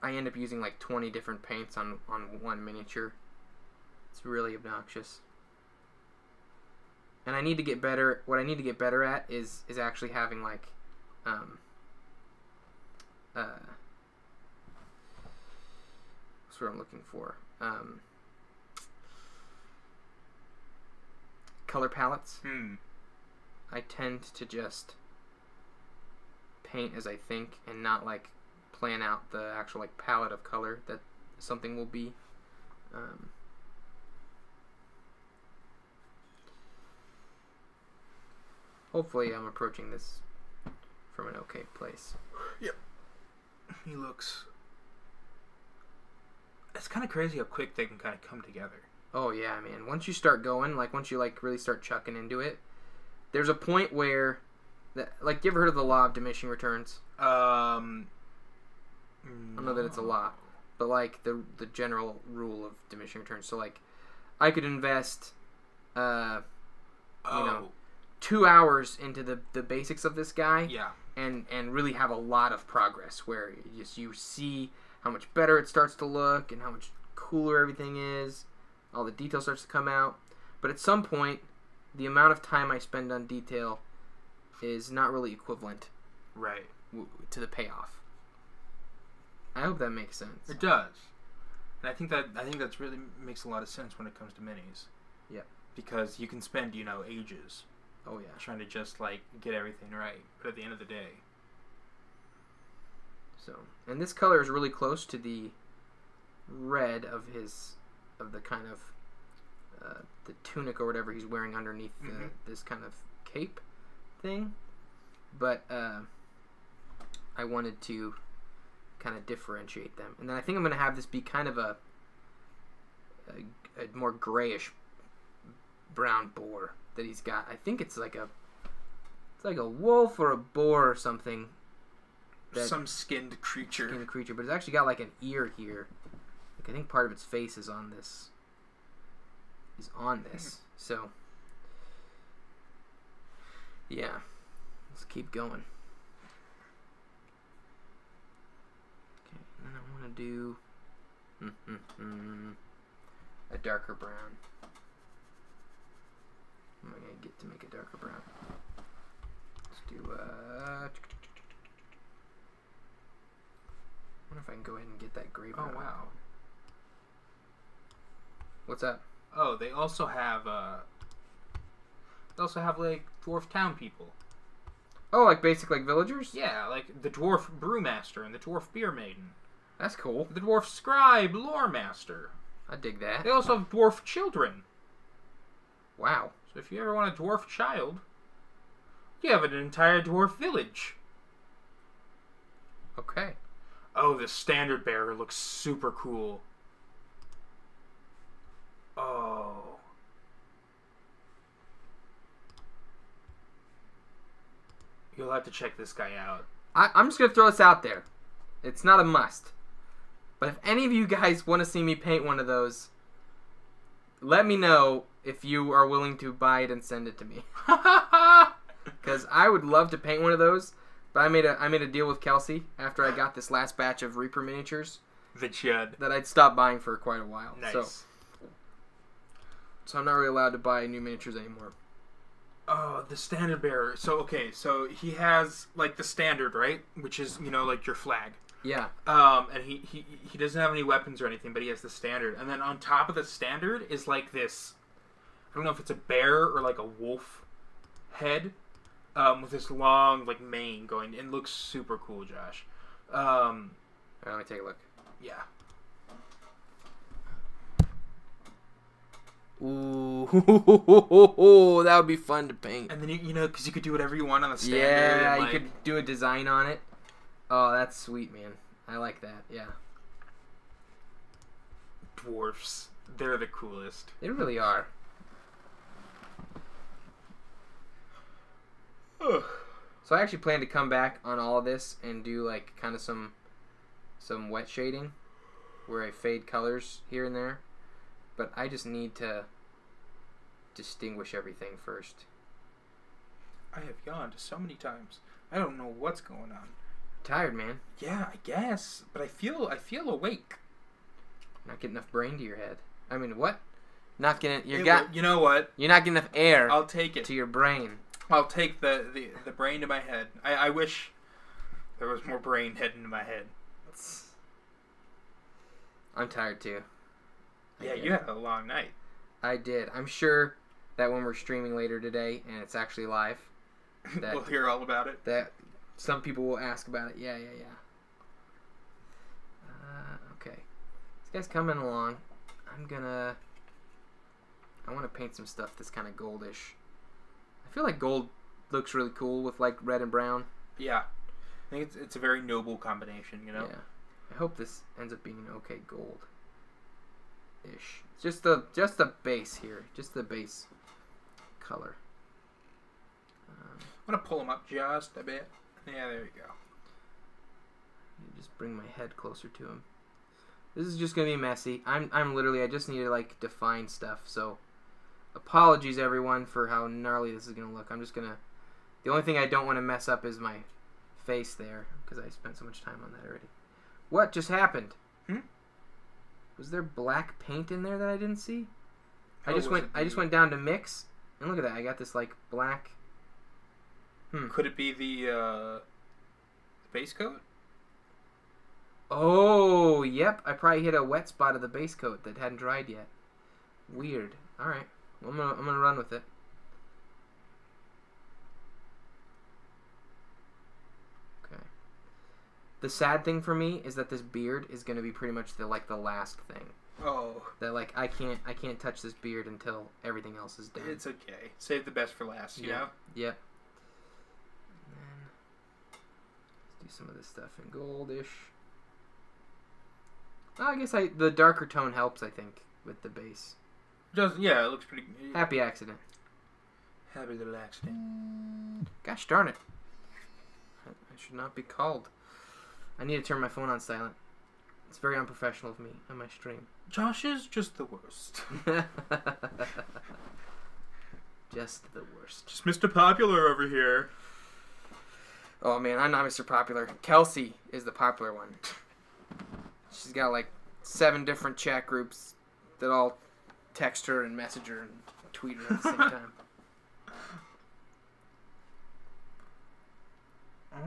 I end up using 20 different paints on one miniature. It's really obnoxious. And I need to get better. What I need to get better at is actually having like, what's what I'm looking for? Color palettes. I tend to just paint as I think and not like plan out the actual like palette of color that something will be. Hopefully I'm approaching this from an okay place. Yep. He looks... It's kind of crazy how quick they can kind of come together. Oh yeah, man. Once you start going, like once you like really start chucking into it, there's a point where, like, you ever heard of the law of diminishing returns? I don't know that it's a law, but like the general rule of diminishing returns. So like, I could invest, you know, 2 hours into the basics of this guy, yeah, and really have a lot of progress where you see how much better it starts to look and how much cooler everything is. All the detail starts to come out. But at some point, the amount of time I spend on detail is not really equivalent right to the payoff. I hope that makes sense. It does. And I think that's really makes a lot of sense when it comes to minis. Yeah. Because you can spend, you know, ages Oh yeah. trying to just like get everything right. But at the end of the day, So, and this color is really close to the red of the kind of the tunic or whatever he's wearing underneath this kind of cape thing. But I wanted to kind of differentiate them. And then I think I'm going to have this be kind of a more grayish brown boar that he's got. I think it's like a wolf or a boar or something. some skinned creature. Skinned creature, but it's actually got like an ear here. Like I think part of its face is on this. So yeah, let's keep going. Okay, and then I want to do a darker brown. What am I gonna get to make a darker brown? Let's do I wonder if I can go ahead and get that gray brown. Oh wow. What's up? Oh, they also have like dwarf town people. Oh, like basic like villagers? Yeah, like the dwarf brewmaster and the dwarf beer maiden. That's cool. The dwarf scribe lore master. I dig that. They also have dwarf children. Wow. So if you ever want a dwarf child, you have an entire dwarf village. Okay. Oh, the standard bearer looks super cool. Oh. You'll have to check this guy out. I'm just going to throw this out there. It's not a must. But if any of you guys want to see me paint one of those, let me know if you are willing to buy it and send it to me. Because I would love to paint one of those. But I made a deal with Kelsey after I got this last batch of Reaper miniatures The Chud. that I'd stopped buying for quite a while. Nice. So I'm not really allowed to buy new miniatures anymore. Oh, the standard bearer. So, okay, so he has, like, the standard, right? Which is, you know, like, your flag. Yeah. And he doesn't have any weapons or anything, but he has the standard. And then on top of the standard is, like, this... I don't know if it's a bear or, like, a wolf head with this long, like, mane going. It looks super cool, Josh. All right, let me take a look. Yeah. Ooh, that would be fun to paint. And then, you know, because you could do whatever you want on the standard. Yeah, and, like, you could do a design on it. Oh, that's sweet, man. I like that, yeah. Dwarfs. They're the coolest. They really are. So I actually plan to come back on all of this and do, like, kind of some wet shading where I fade colors here and there. But I just need to distinguish everything first. I have yawned so many times. I don't know what's going on. Tired, man. Yeah, I guess, but I feel awake. Not getting enough brain to your head. I mean, what? Not getting You know what? You're not getting enough air I'll take it. to your brain. I'll take the brain to my head. I wish there was more brain heading to my head. I'm tired too. Yeah, you had a long night. I did. I'm sure that when we're streaming later today and it's actually live, that we'll hear all about it. That some people will ask about it. Yeah. Okay. This guy's coming along. I want to paint some stuff that's kind of goldish. I feel like gold looks really cool with like red and brown. Yeah. I think it's a very noble combination, you know? Yeah. I hope this ends up being an okay gold-ish. Just the base here. Just the base color. I'm going to pull him up just a bit. Yeah, there you go. Just bring my head closer to him. This is just going to be messy. I'm literally, I just need to like define stuff. So apologies everyone for how gnarly this is going to look. I'm just going to, the only thing I don't want to mess up is my face there because I spent so much time on that already. What just happened? Was there black paint in there that I didn't see? I just went down to mix and look at that. I got this like black. Could it be the base coat? Oh, yep. I probably hit a wet spot of the base coat that hadn't dried yet. Weird. All right. Well, I'm gonna run with it. Okay. The sad thing for me is that this beard is gonna be pretty much the last thing. Oh. That like I can't touch this beard until everything else is done. It's okay. Save the best for last, you know? Yep. And then let's do some of this stuff in goldish. Oh, I guess the darker tone helps, I think, with the base. Yeah, it looks pretty... Happy accident. Happy little accident. Gosh darn it. I should not be called. I need to turn my phone on silent. It's very unprofessional of me on my stream. Josh is just the worst. Just the worst. Just Mr. Popular over here. Oh man, I'm not Mr. Popular. Kelsey is the popular one. She's got like 7 different chat groups that all text her and message her and tweet her at the same time.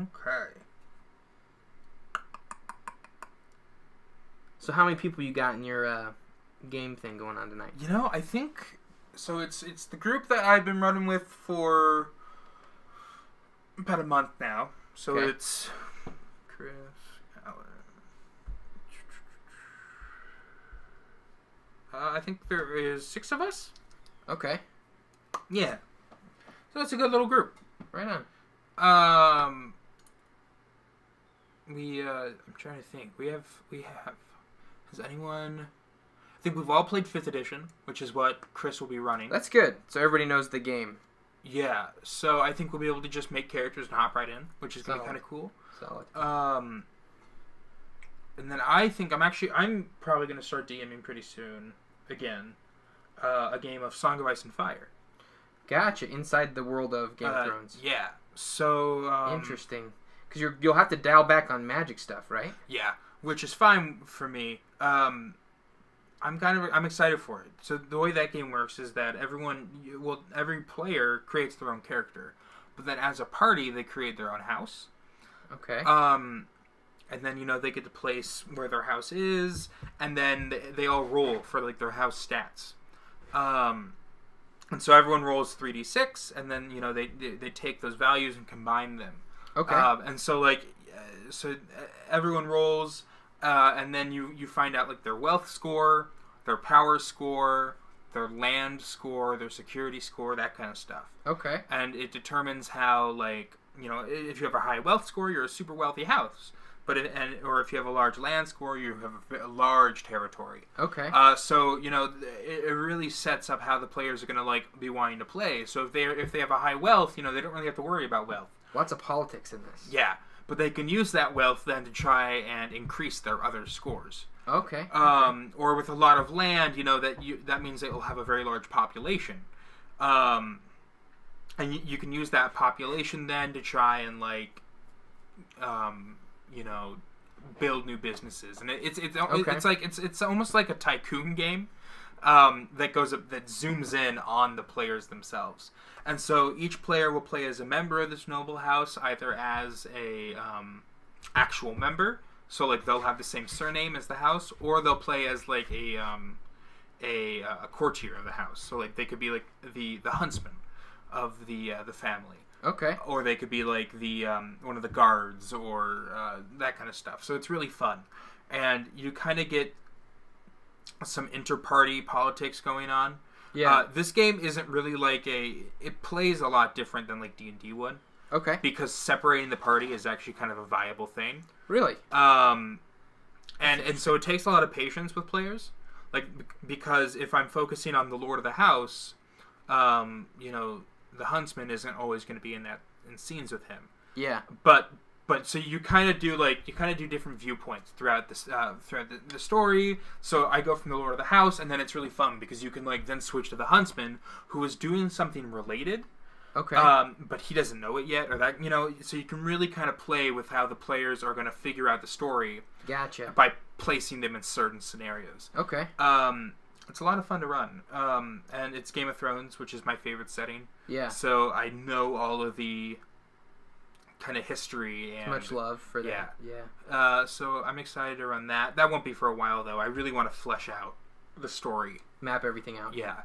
Okay. So how many people you got in your game thing going on tonight? You know, I think... So it's the group that I've been running with for about a month now. So okay. It's Chris, Alan. I think there is 6 of us. Okay. Yeah. So it's a good little group. Right on. I'm trying to think. We have. Has anyone? I think we've all played 5th edition, which is what Chris will be running. That's good. So everybody knows the game. Yeah. So I think we'll be able to just make characters and hop right in, which is gonna be kind of cool. Solid. And then I think I'm probably gonna start DMing pretty soon again. A game of Song of Ice and Fire. Gotcha. Inside the world of Game of Thrones. Yeah. So interesting. Because you'll have to dial back on magic stuff, right? Yeah, which is fine for me. I'm excited for it. So the way that game works is that every player creates their own character, but then as a party they create their own house. Okay. And then they get to place where their house is, and then they all roll for like their house stats. And so everyone rolls 3d6, and then they take those values and combine them. Okay. And so so everyone rolls, and then you find out like their wealth score, their power score, their land score, their security score, that kind of stuff. Okay. And it determines how if you have a high wealth score, you're a super wealthy house. Or if you have a large land score, you have a large territory. Okay. So it really sets up how the players are going to be wanting to play. So if they have a high wealth, they don't really have to worry about wealth. Lots of politics in this. Yeah, but they can use that wealth then to try and increase their other scores. Okay. Or with a lot of land, that means they will have a very large population. And you can use that population then to try and build new businesses, and it's almost like a tycoon game, that goes up, that zooms in on the players themselves. And so each player will play as a member of this noble house, either as a actual member, so like they'll have the same surname as the house, or they'll play as like a courtier of the house. So like they could be like the huntsman of the family. Okay. Or they could be like the one of the guards, or that kind of stuff. So it's really fun, and you kind of get some inter-party politics going on. Yeah. This game isn't really like it plays a lot different than like D&D would. Okay. Because separating the party is actually kind of a viable thing. Really? And so it takes a lot of patience with players. Like, because if I'm focusing on the Lord of the House, you know, the huntsman isn't always going to be in scenes with him. Yeah. But so you kind of do different viewpoints throughout this throughout the story. So I go from the Lord of the House, and then it's really fun because you can like then switch to the huntsman, who is doing something related. Okay. But he doesn't know it yet, or that, you know. So you can really kind of play with how the players are going to figure out the story. Gotcha. By placing them in certain scenarios. Okay. It's a lot of fun to run. And it's Game of Thrones, which is my favorite setting. Yeah. So I know all of the kind of history and much love for that. Yeah. So I'm excited to run that. That won't be for a while though. I really want to flesh out the story. Map everything out. Yeah.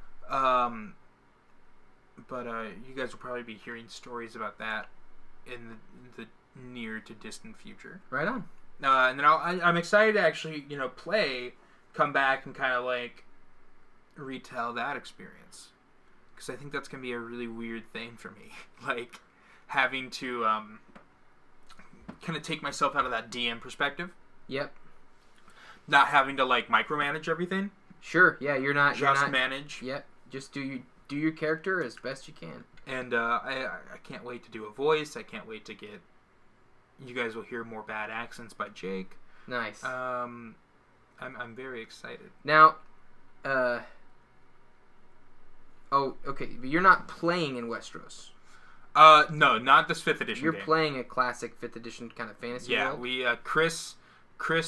But you guys will probably be hearing stories about that in the near to distant future. Right on. And then I'm excited to actually, you know, come back and kind of like retell that experience, because I think that's gonna be a really weird thing for me, like having to kind of take myself out of that DM perspective. Yep. Not having to like micromanage everything. Sure. Yeah, you're not manage. Yep. Just do your character as best you can. And I can't wait to do a voice. I can't wait to get. You guys will hear more bad accents by Jake. Nice. I'm very excited. Now, oh, okay. But you're not playing in Westeros. No, not this 5th edition. You're game. playing a classic 5th edition kind of fantasy world. We Chris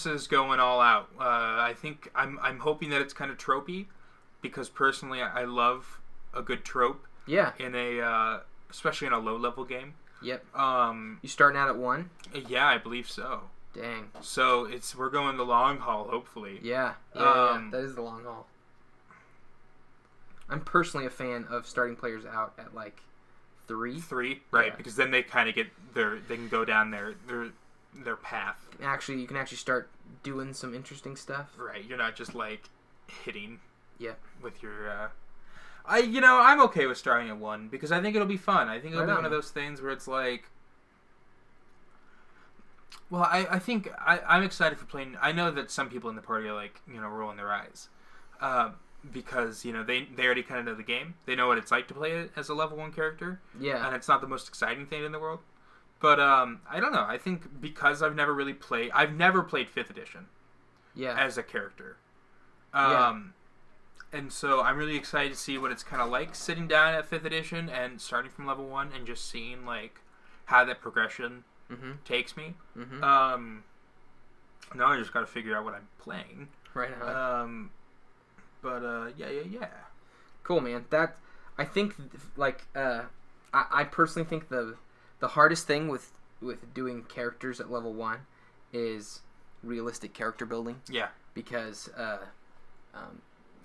is going all out. I think I'm hoping that it's kind of tropey, because personally I love a good trope. Yeah. In a especially in a low level game. Yep. You starting out at 1? Yeah, I believe so. Dang. So we're going the long haul, hopefully. Yeah. Yeah, that is the long haul. I'm personally a fan of starting players out at like 3. 3, right? Yeah. Because then they kind of get they can go down their path. Actually, you can actually start doing some interesting stuff. Right. You're not just like hitting. Yeah. With your. I'm okay with starting at 1 because I think it'll be fun. I think it'll be one of those things where it's like. Well, I think I'm excited for playing. I know that some people in the party are like, you know, rolling their eyes, because you know they already kind of know the game. They know what it's like to play it as a level 1 character. Yeah. And it's not the most exciting thing in the world. But I don't know. I think because I've never played 5th edition. Yeah. As a character. Yeah. And so I'm really excited to see what it's kind of like sitting down at 5th edition and starting from level 1 and just seeing like how that progression takes me. Mm-hmm. Now I just got to figure out what I'm playing. Right on. Yeah. Cool, man. I think like I personally think the hardest thing with doing characters at level 1 is realistic character building. Yeah. Because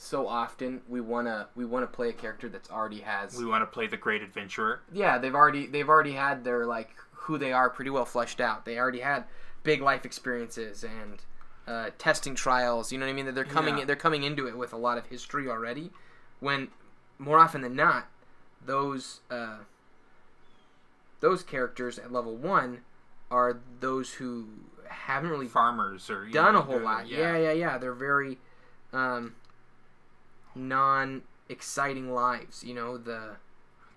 so often we wanna play a character that's already has. We want to play the great adventurer. Yeah, they've already had their like who they are pretty well fleshed out. They already had big life experiences and testing trials. You know what I mean? That they're coming into it with a lot of history already. When more often than not, those characters at level 1 are those who haven't really farmers or done a whole lot. Yeah. They're very non-exciting lives. You know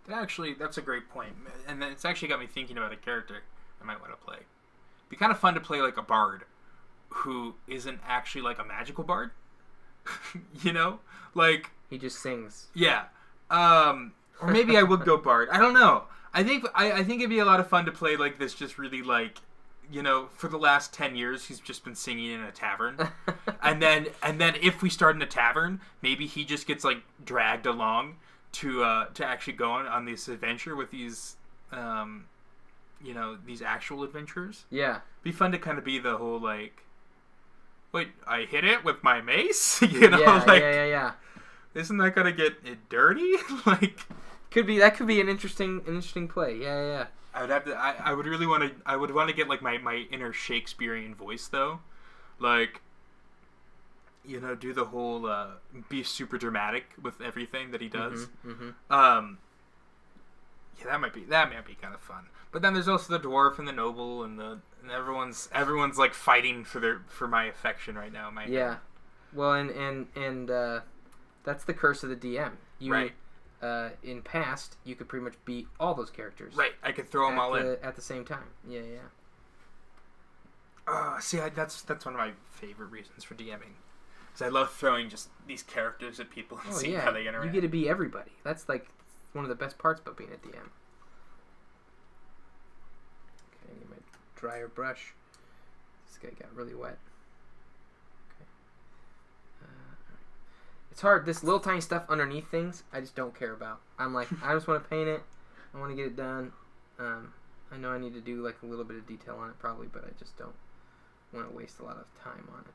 That's a great point, and it's actually got me thinking about a character I might want to play. It'd be kind of fun to play like a bard who isn't actually like a magical bard. You know, like he just sings. Yeah, or maybe I would go bard. I don't know. I think it'd be a lot of fun to play like this, just really like, for the last 10 years, he's just been singing in a tavern. and then if we start in a tavern, maybe he just gets, like, dragged along to actually go on this adventure with these, these actual adventurers. Yeah. Be fun to kind of be the whole, like, wait, I hit it with my mace? Yeah. Isn't that gonna get it dirty? Like, that could be an interesting play. Yeah. I would have to. I would really want to. I would want to get, like, my inner Shakespearean voice, though, like, do the whole be super dramatic with everything that he does. Yeah, that might be kind of fun. But then there's also the dwarf and the noble and everyone's like fighting for my affection right now. Yeah. Well, and that's the curse of the DM. Right. In past, you could pretty much beat all those characters. Right. I could throw them all in at the same time. Yeah. See, that's one of my favorite reasons for DMing, because I love throwing just these characters at people and seeing how they interact. You get to be everybody. That's like one of the best parts about being a DM. Okay, I need my dryer brush. This guy got really wet. It's hard. This little tiny stuff underneath things, I just don't care about. I'm like, I just want to paint it. I want to get it done. I know I need to do, like, a little bit of detail on it probably, but I just don't want to waste a lot of time on it.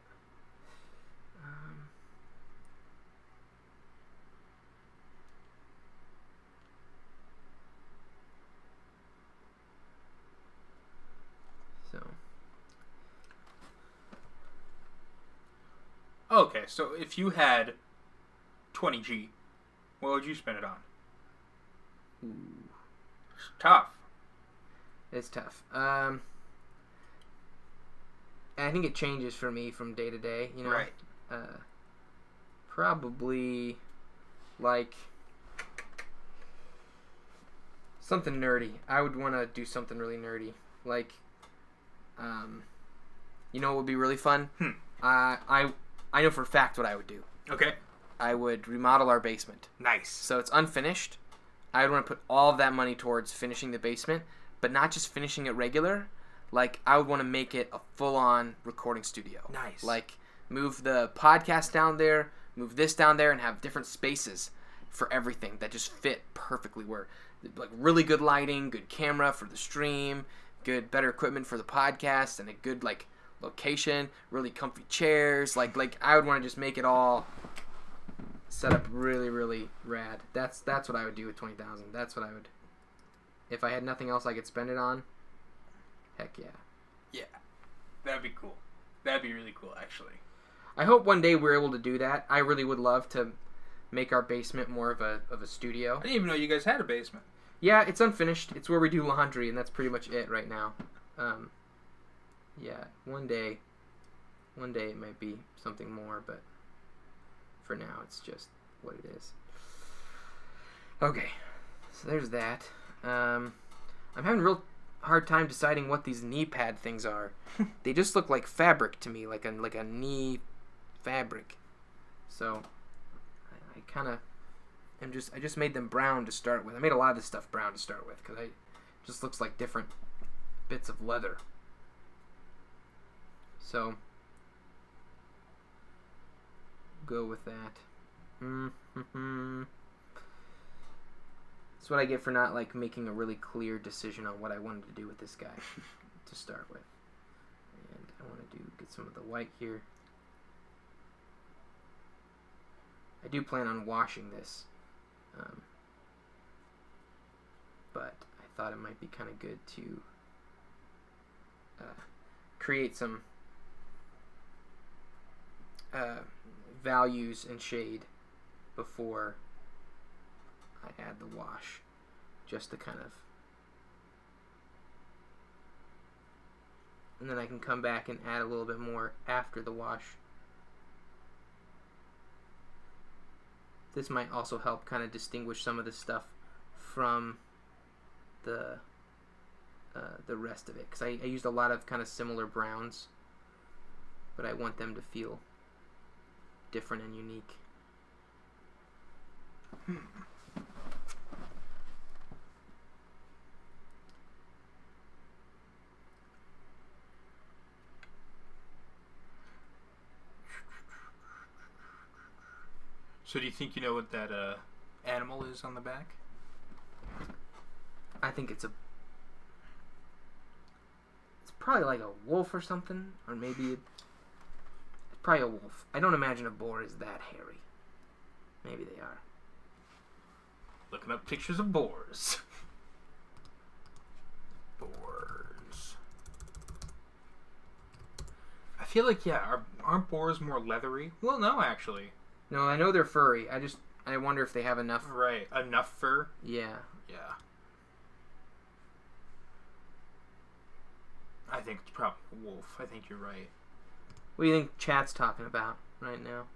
Okay, so if you had 20G, what would you spend it on? Ooh. It's tough. It's tough. I think it changes for me from day to day, Right. Probably, like, something nerdy. I would want to do something really nerdy. Like, what would be really fun? I know for a fact what I would do. Okay. I would remodel our basement. Nice. So it's unfinished. I would want to put all of that money towards finishing the basement, but not just finishing it regular. Like, I would want to make it a full-on recording studio. Nice. Like, move the podcast down there, move this down there, and have different spaces for everything that just fit perfectly where, like, really good lighting, good camera for the stream, better equipment for the podcast, and a good, like, location, really comfy chairs. Like I would want to just make it all set up really, really rad. That's what I would do with 20,000. That's what I would. If I had nothing else I could spend it on, heck yeah. Yeah, that'd be cool. That'd be really cool, actually. I hope one day we're able to do that. I really would love to make our basement more of a studio. I didn't even know you guys had a basement. Yeah, it's unfinished. It's where we do laundry, and that's pretty much it right now. Yeah, one day it might be something more, but for now it's just what it is. Okay, so there's that. I'm having a real hard time deciding what these knee pad things are. They just look like fabric to me, like a knee fabric. So I kind of I just made them brown to start with. I made a lot of this stuff brown to start with because it just looks like different bits of leather. So, go with that. That's what I get for not, like, making a really clear decision on what I wanted to do with this guy to start with. And I want to get some of the white here. I do plan on washing this. But I thought it might be kind of good to create some values and shade before I add the wash, just to kind of, and then I can come back and add a little bit more after the wash. This might also help kind of distinguish some of the stuff from the rest of it, because I used a lot of kind of similar browns, but I want them to feel different and unique. So do you think you know what that animal is on the back? I think it's probably like a wolf or something, or maybe it's probably a wolf. I don't imagine a boar is that hairy. Maybe they are. Looking up pictures of boars. Boars. I feel like, yeah, aren't boars more leathery? Well, no, actually. No, I know they're furry. I wonder if they have enough. Right, enough fur? Yeah. Yeah. I think it's probably a wolf. I think you're right. What do you think chat's talking about right now?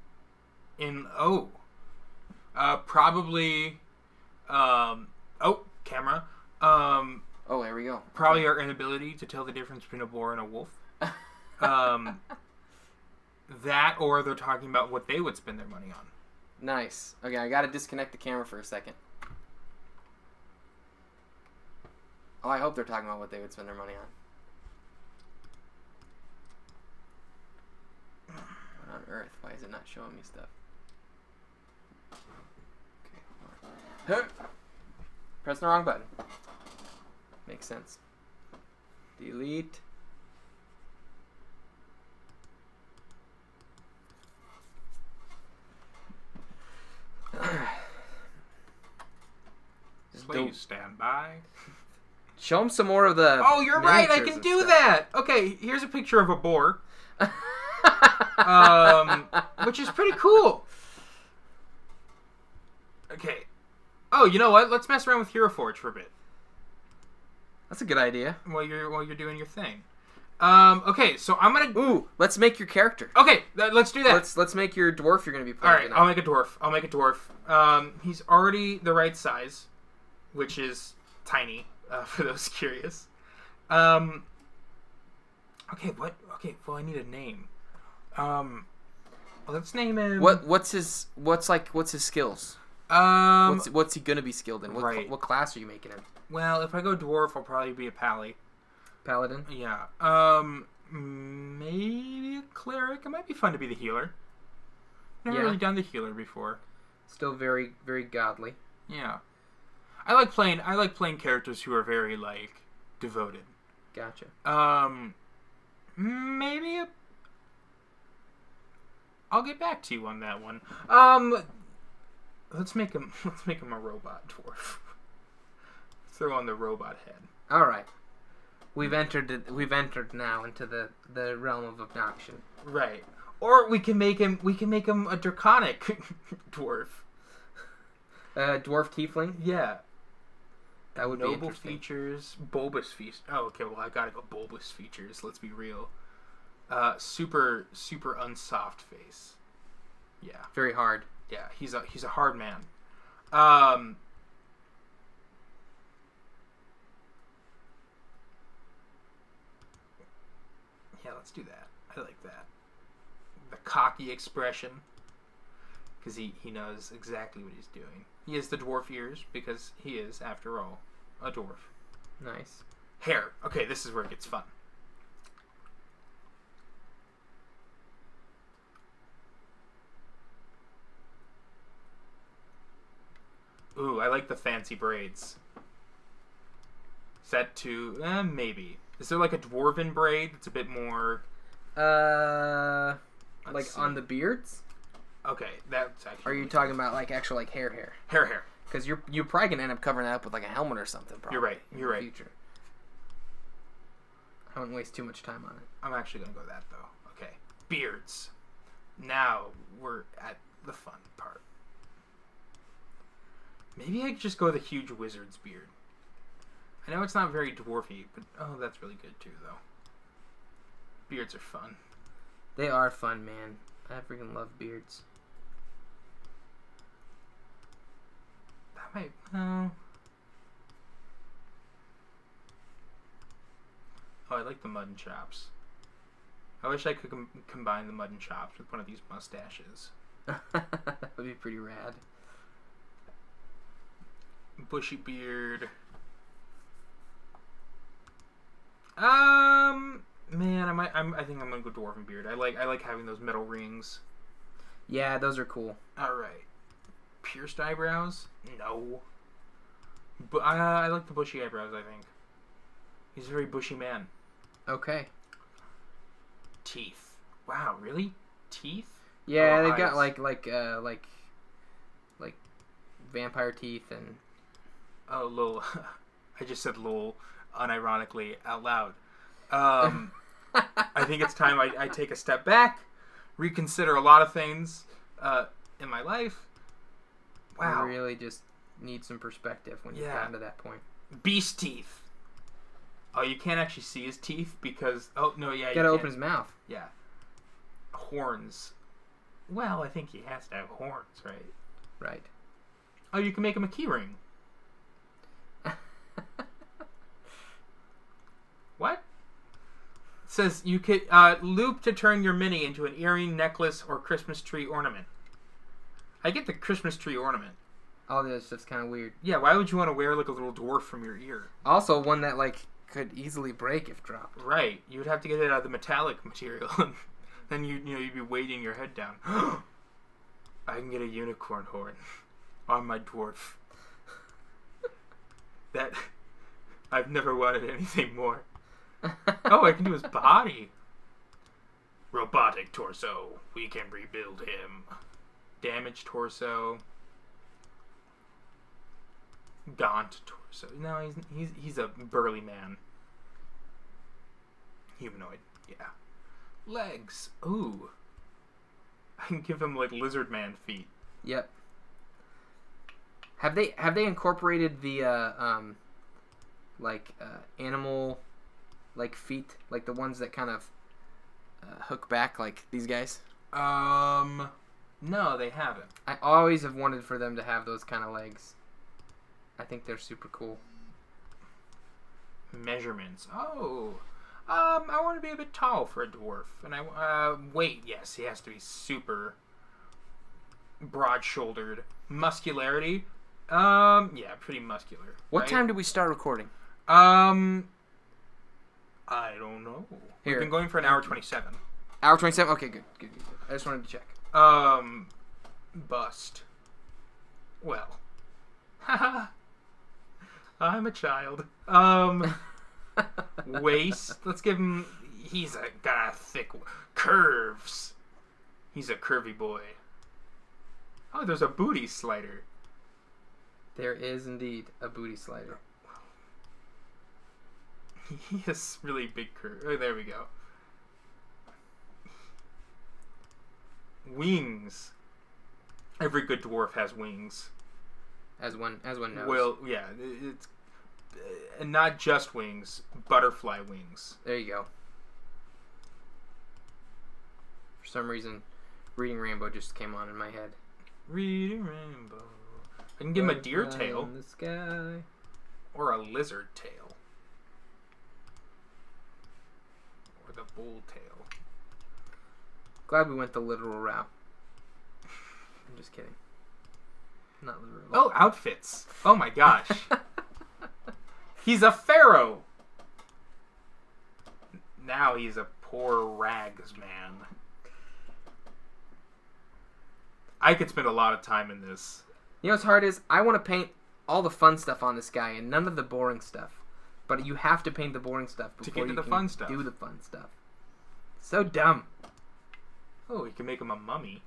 Probably, camera. Oh, there we go. Probably our inability to tell the difference between a boar and a wolf. That, or they're talking about what they would spend their money on. Nice. Okay, I gotta disconnect the camera for a second. Oh, I hope they're talking about what they would spend their money on. What on earth? Why is it not showing me stuff? Okay, hold on. Pressing the wrong button. Makes sense. Delete. Please stand by. Show them some more of the. Oh, you're right. I can do that. Okay, here's a picture of a boar, which is pretty cool. Okay. Oh, you know what? Let's mess around with Hero Forge for a bit. That's a good idea. While you're doing your thing. Okay, so I'm gonna. Ooh, let's make your character. Okay, let's do that. Let's make your dwarf. You're gonna be All playing. right, I'll make a dwarf. He's already the right size, which is tiny. For those curious. Okay, what? Okay, well, I need a name. Let's name him. What's his skills? What's he gonna be skilled in? What class are you making him? Well, if I go dwarf, I'll probably be a paladin. Yeah. Maybe a cleric. It might be fun to be the healer. Never really done the healer before. Still very, very godly. Yeah. I like playing characters who are very devoted. Gotcha. Maybe I'll get back to you on that one. Let's make him a robot dwarf. Throw on the robot head. All right. We've entered now into the realm of obnoxion. Right. Or we can make him a draconic dwarf. Dwarf tiefling? Yeah. That would be noble interesting. features, bulbous features. Oh, okay. Well, I gotta go bulbous features. Let's be real. Super unsoft face. Yeah. Very hard. Yeah. He's a hard man. Yeah. Let's do that. I like that. The cocky expression. Because he knows exactly what he's doing. He has the dwarf ears because he is, after all, a dwarf. Nice. Hair. Okay, this is where it gets fun. Ooh, I like the fancy braids. Set to, maybe. Is there like a dwarven braid that's a bit more... like on the beards? Okay, that's actually... Or are you talking about actual hair? Hair. Because you're probably gonna end up covering that up with a helmet or something. Probably, You're right. Future. I wouldn't waste too much time on it. I'm actually gonna go that though. Okay, beards. Now we're at the fun part. Maybe I could just go with a huge wizard's beard. I know it's not very dwarfy, but oh, that's really good too, though. Beards are fun. They are fun, man. I freaking love beards. That might... Oh, I like the mutton chops. I wish I could combine the mutton chops with one of these mustaches. That would be pretty rad. Bushy beard. Man, I think I'm gonna go dwarven beard. I like having those metal rings. Yeah, those are cool. All right. Pierced eyebrows? No. But I like the bushy eyebrows, I think. He's a very bushy man. Okay. Teeth. Wow, really? Teeth? Yeah, Oh, they've got eyes. like vampire teeth and. Oh, lol. I just said lol unironically out loud. I think it's time I take a step back, reconsider a lot of things in my life. Wow. You really just need some perspective when you get down to that point. Beast teeth. Oh, you can't actually see his teeth because... Oh, no, yeah, You gotta open his mouth. Yeah. Horns. Well, I think he has to have horns, right? Right. Oh, you can make him a key ring. What? It says you could loop to turn your mini into an earring, necklace, or Christmas tree ornament. I get the Christmas tree ornament. All this stuff's kind of weird. Yeah, why would you want to wear like a little dwarf from your ear? Also, one that like could easily break if dropped. Right. You would have to get it out of the metallic material. Then you'd be weighting your head down. I can get a unicorn horn on my dwarf. That I've never wanted anything more. Oh, I can do his body. Robotic torso. We can rebuild him. Damaged torso. Gaunt torso. No, he's a burly man. Humanoid. Yeah. Legs. Ooh. I can give him like lizard man feet. Yep. Have they incorporated the animal like feet, like the ones that kind of hook back like these guys? No, they haven't. I always have wanted for them to have those kind of legs. I think they're super cool. Measurements. Oh. I want to be a bit tall for a dwarf. And weight, yes, he has to be super broad-shouldered. Muscularity, yeah, pretty muscular. What right? time did we start recording? I don't know. Here. We've been going for an hour 27. Hour 27? Okay, good. I just wanted to check. Bust. Well. Haha. I'm a child. Waist. Let's give him... He's got a thick... Curves. He's a curvy boy. Oh, there's a booty slider. There is indeed a booty slider. He has really big curves. Oh, there we go. Wings. Every good dwarf has wings. As one knows. Well, yeah, it's and not just wings, butterfly wings. There you go. For some reason, Reading Rainbow just came on in my head. Reading Rainbow. I can give him a deer tail. In the sky. Or a lizard tail. Or the bull tail. Glad we went the literal route. I'm just kidding. Not literal. Oh, outfits. Oh my gosh. He's a pharaoh. Now he's a poor rags man. I could spend a lot of time in this. You know what's hard is, I want to paint all the fun stuff on this guy and none of the boring stuff. But you have to paint the boring stuff before to get to you the can fun stuff. do the fun stuff. So dumb. Oh, you can make him a mummy.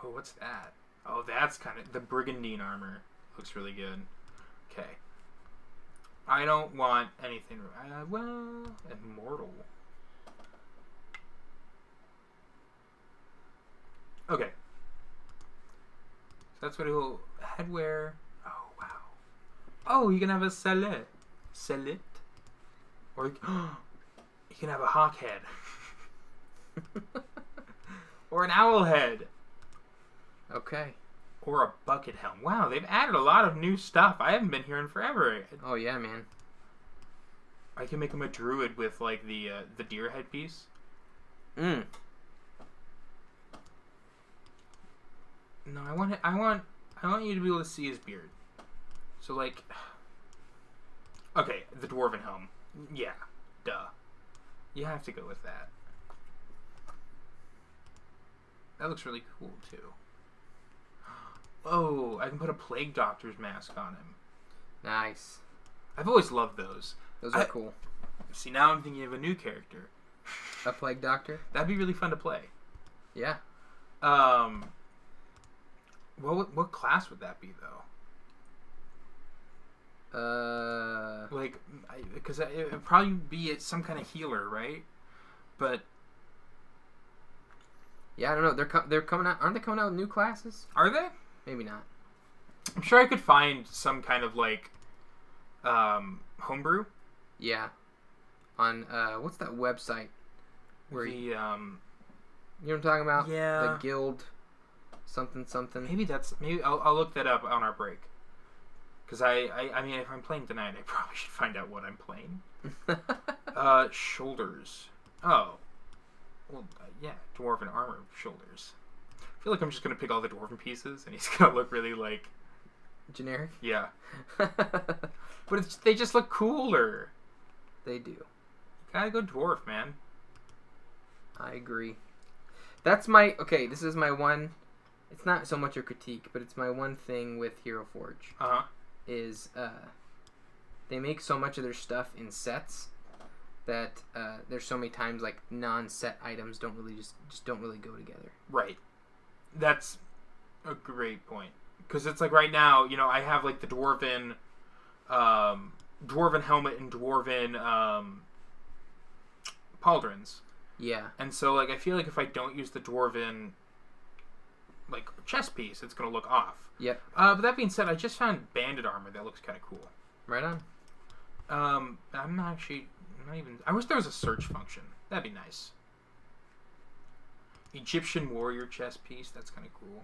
Oh, what's that? Oh, that's kind of... The brigandine armor looks really good. Okay. I don't want anything... well, immortal. Okay. So that's what he'll... Headwear. Oh, wow. Oh, you can have a salet. Salet? Or you can have a hawk head. Or an owl head. Okay. Or a bucket helm. Wow, they've added a lot of new stuff. I haven't been here in forever. Oh yeah, man. I can make him a druid with like the deer headpiece. Mm. No, I want you to be able to see his beard. So like, okay, the dwarven helm. Yeah, duh. You have to go with that. That looks really cool too. Oh, I can put a Plague Doctor's mask on him. Nice. I've always loved those. Those are cool. See, now I'm thinking of a new character. A Plague Doctor? That'd be really fun to play. Yeah. What class would that be though? Because it'd probably be some kind of healer, right? But yeah, I don't know. They're coming out. Aren't they coming out with new classes? Are they? Maybe not. I'm sure I could find some kind of like homebrew. Yeah. On what's that website? Where you know what I'm talking about? Yeah. The guild. Something. Maybe I'll look that up on our break. Because I mean, if I'm playing tonight, I probably should find out what I'm playing. Shoulders. Oh. Well, yeah, dwarven armor shoulders. I feel like I'm just going to pick all the dwarven pieces, and he's going to look really, like... generic? Yeah. But they just look cooler. They do. You gotta go dwarf, man. I agree. That's my... Okay, this is my one... It's not so much a critique, but it's my one thing with Hero Forge. Uh-huh. Is they make so much of their stuff in sets that there's so many times like non-set items don't really just don't really go together. Right. That's a great point. Because it's like right now, you know, I have like the dwarven helmet and dwarven pauldrons. Yeah. And so like I feel like if I don't use the dwarven like chest piece, it's gonna look off. Yep. But that being said, I just found banded armor that looks kind of cool. Right on. I'm not even. I wish there was a search function. That'd be nice. Egyptian warrior chest piece. That's kind of cool.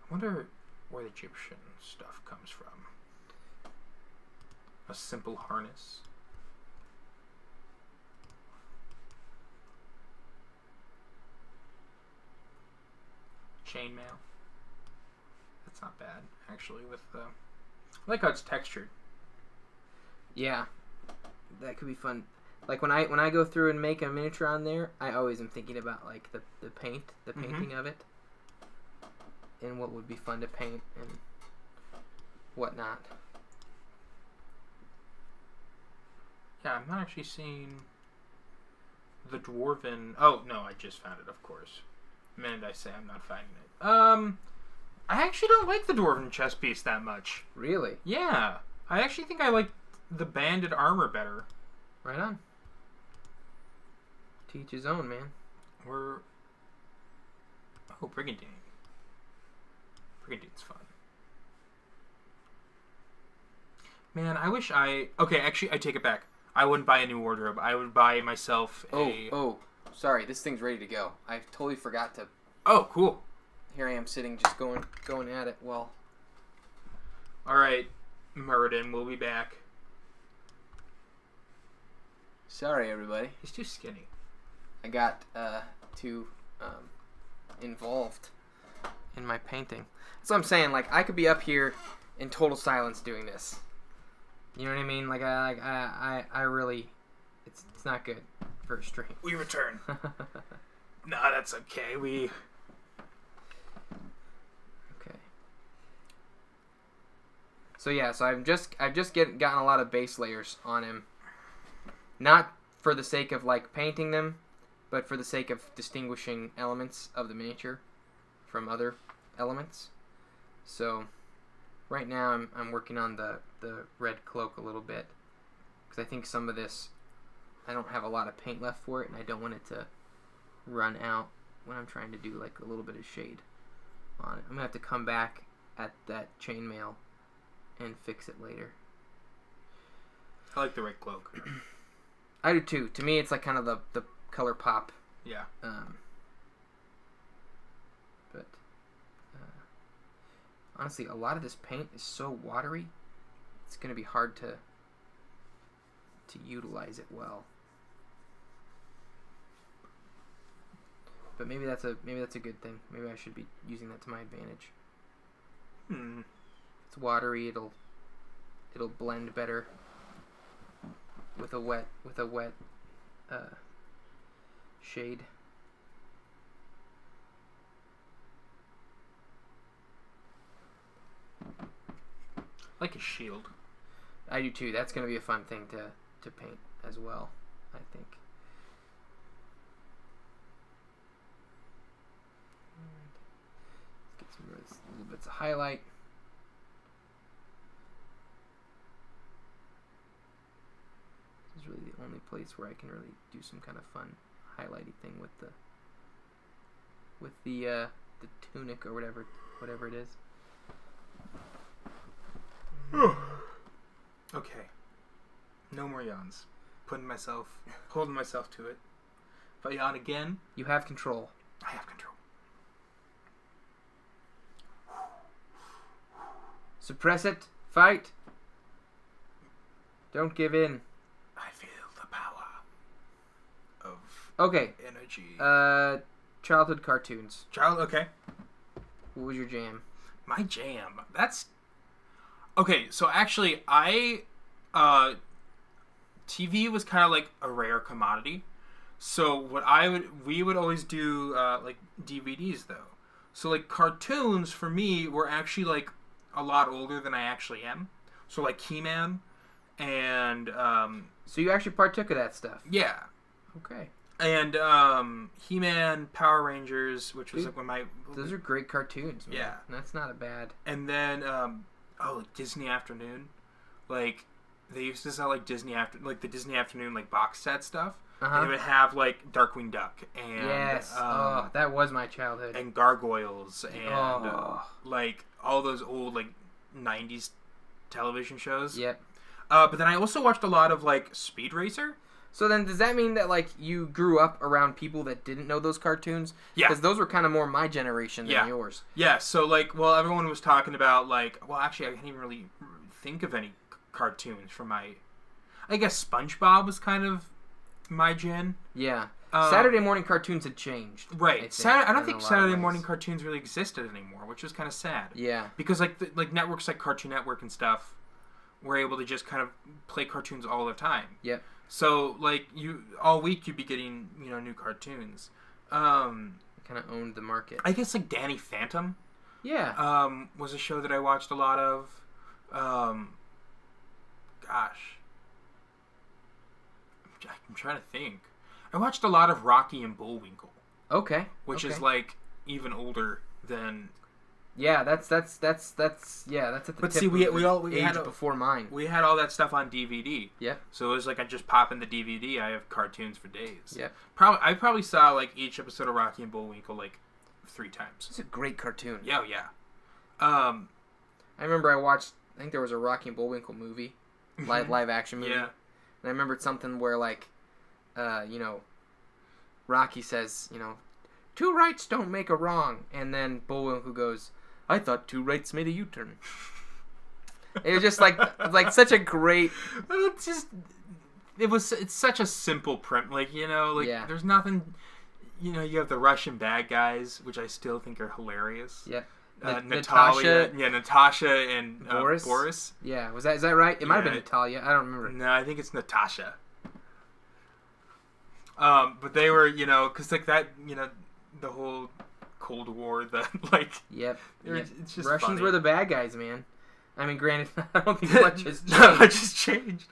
I wonder where the Egyptian stuff comes from. A simple harness. Chainmail. That's not bad, actually. With I like how it's textured. Yeah, that could be fun. Like when I go through and make a miniature on there, I always am thinking about like the painting of it, and what would be fun to paint and whatnot. Yeah, I'm not actually seeing the dwarven. Oh no, I just found it. Of course. The minute I say I'm not finding it. I actually don't like the dwarven chest piece that much. Really? Yeah, I actually think I like the banded armor better. Right on. Teach his own, man. Brigandine. Brigandine's fun. Man, I wish okay, actually, I take it back. I wouldn't buy a new wardrobe. I would buy myself a... Oh, sorry. This thing's ready to go. I totally forgot to... Oh, cool. Here I am sitting just going at it. Well... Alright, Muradin, we'll be back. Sorry, everybody. He's too skinny. I got too involved in my painting. That's what I'm saying. Like, I could be up here in total silence doing this. You know what I mean? Like, I really... It's not good for a stream. We return. Nah, that's okay. Okay. So yeah, so I've just gotten a lot of base layers on him. Not for the sake of like painting them, but for the sake of distinguishing elements of the miniature from other elements. So right now I'm working on the red cloak a little bit because I think some of this I don't have a lot of paint left for it, and I don't want it to run out when I'm trying to do like a little bit of shade on it. I'm gonna have to come back at that chainmail and fix it later. I like the red cloak. I do too. To me, it's like kind of the color pop. Yeah. But honestly, a lot of this paint is so watery. It's gonna be hard to utilize it well. But maybe that's a good thing. Maybe I should be using that to my advantage. It's watery. It'll blend better with a wet shade. like a shield. I do too. That's going to be a fun thing to paint as well, I think. Let's get some little bits of highlight. This is really the only place where I can really do some kind of fun highlighty thing with the tunic or whatever it is. Okay. No more yawns. Holding myself to it. If I yawn again, You have control. I have control. Suppress it. Fight. Don't give in. I feel the power of Okay. energy. Childhood cartoons. Okay. What was your jam? My jam. That's... Okay, so actually, TV was kind of like a rare commodity. So we would always do, like, DVDs, though. So, like, cartoons, for me, were actually, like, a lot older than I actually am. So, like, He-Man and, So you actually partook of that stuff? yeah. Okay. And, He-Man, Power Rangers, which was, like, when Those are great cartoons, man. Yeah. That's not a bad... And then, like, Disney Afternoon. Like, they used to sell, like, the Disney Afternoon, like, box set stuff. Uh-huh. And they would have, like, Darkwing Duck and... Yes. That was my childhood. And Gargoyles and, Oh. like, all those old, like, 90s television shows. Yep. But then I also watched a lot of, like, Speed Racer. So then, does that mean that, like, you grew up around people that didn't know those cartoons? Yeah. Because those were kind of more my generation than yours. Yeah, so, like, well, everyone was talking about, like... Well, actually, I can't even really think of any cartoons from my... I guess SpongeBob was kind of my gen. Yeah. Saturday morning cartoons had changed. Right. I don't think Saturday morning cartoons really existed anymore, which was kind of sad. Yeah. Because, like networks like Cartoon Network and stuff were able to just kind of play cartoons all the time. Yep. So, like, all week you'd be getting, new cartoons. Kind of owned the market. I guess, like, Danny Phantom. Yeah. Was a show that I watched a lot of. Gosh. I'm trying to think. I watched a lot of Rocky and Bullwinkle. Okay. Which is, like, even older than... Yeah, that's at the But tip see, of we age had before mine. We had all that stuff on DVD. Yep. So it was like I just pop in the DVD. I have cartoons for days. Yep. I probably saw like each episode of Rocky and Bullwinkle like 3 times. It's a great cartoon. Yeah, yeah. I remember I think there was a Rocky and Bullwinkle movie, live action movie. Yeah. And I remembered something where like, Rocky says, 2 rights don't make a wrong, and then Bullwinkle goes, I thought 2 rights made a U-turn. It was just like such a great. It's such a simple print, Yeah. There's nothing. You have the Russian bad guys, which I still think are hilarious. Yeah. Natasha and Boris. Yeah, is that right? It might have been Natalia. I don't remember. No, I think it's Natasha. But they were, because like that, the whole Cold War, Yep. It's just Russians funny. were the bad guys, man. I mean, granted, I don't think much has changed. Not much has changed.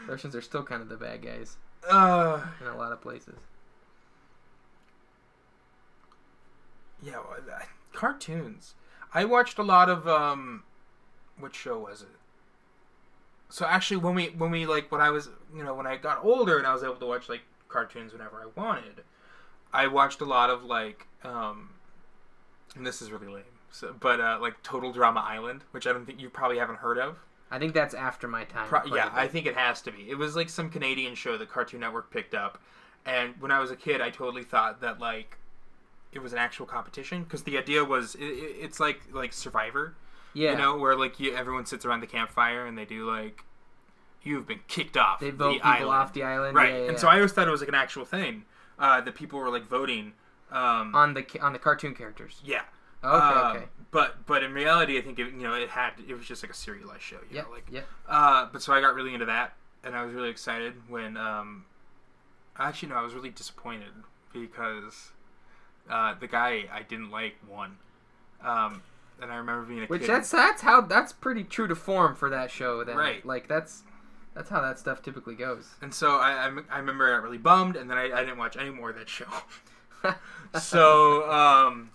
Russians are still kind of the bad guys in a lot of places. Yeah, cartoons. I watched a lot of what show was it? So actually, when I got older and I was able to watch like cartoons whenever I wanted, I watched a lot of like and this is really lame. But like Total Drama Island, which I don't think you probably haven't heard of. I think that's after my time. I think it has to be. It was like some Canadian show that Cartoon Network picked up, and when I was a kid, I totally thought that like it was an actual competition because the idea was it's like Survivor, where like everyone sits around the campfire and they do like you've been kicked off. They vote people island. off the island, right? Yeah. And so I always thought it was like an actual thing that people were like voting on the cartoon characters. Yeah. Okay. But in reality, I think it was just like a serialized show. Yeah. But so I got really into that, and I was really excited when. Actually, no, I was really disappointed because the guy I didn't like won. and I remember being a Which kid. that's pretty true to form for that show. Then. Right. Like that's how that stuff typically goes. And so I remember I got really bummed, and then I didn't watch any more of that show. So,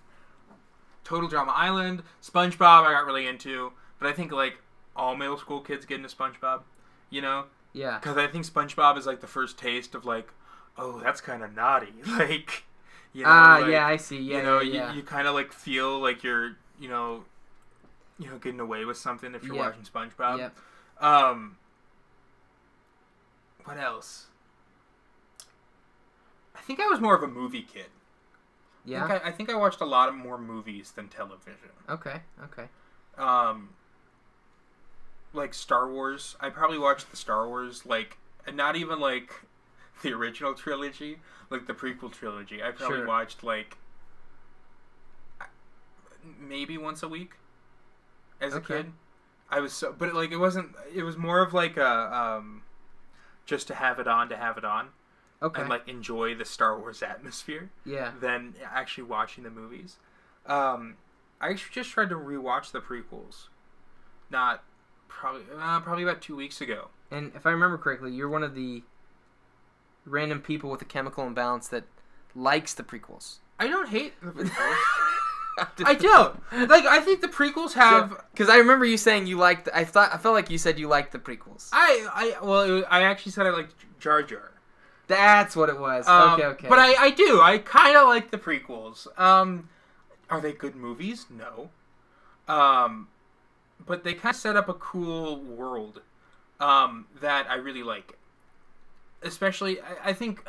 Total Drama Island, SpongeBob I got really into, but I think like all middle school kids get into SpongeBob, you know? Yeah. Because I think SpongeBob is like the first taste of like, oh, that's kind of naughty. Like, you know. Like, yeah, I see. Yeah, you know, yeah. you kind of like feel like you're, getting away with something if you're watching SpongeBob. Yep. What else? I think I was more of a movie kid. Yeah. I think I watched a lot more movies than television. Okay. Like Star Wars. I probably watched the Star Wars, like, not even like the original trilogy, like the prequel trilogy. I probably watched like maybe once a week as a kid. I was but like it was more of like a just to have it on. Okay. And like enjoy the Star Wars atmosphere. Yeah. Than actually watching the movies. I actually just tried to rewatch the prequels. Probably about 2 weeks ago. And if I remember correctly, you're one of the random people with a chemical imbalance that likes the prequels. I don't hate the prequels. I don't. Like, I think the prequels have... Because I remember you saying you liked... I felt like you said you liked the prequels. I actually said I liked Jar Jar. That's what it was. Okay. But I do. I kind of like the prequels. Are they good movies? No. But they kind of set up a cool world that I really like. Especially, I think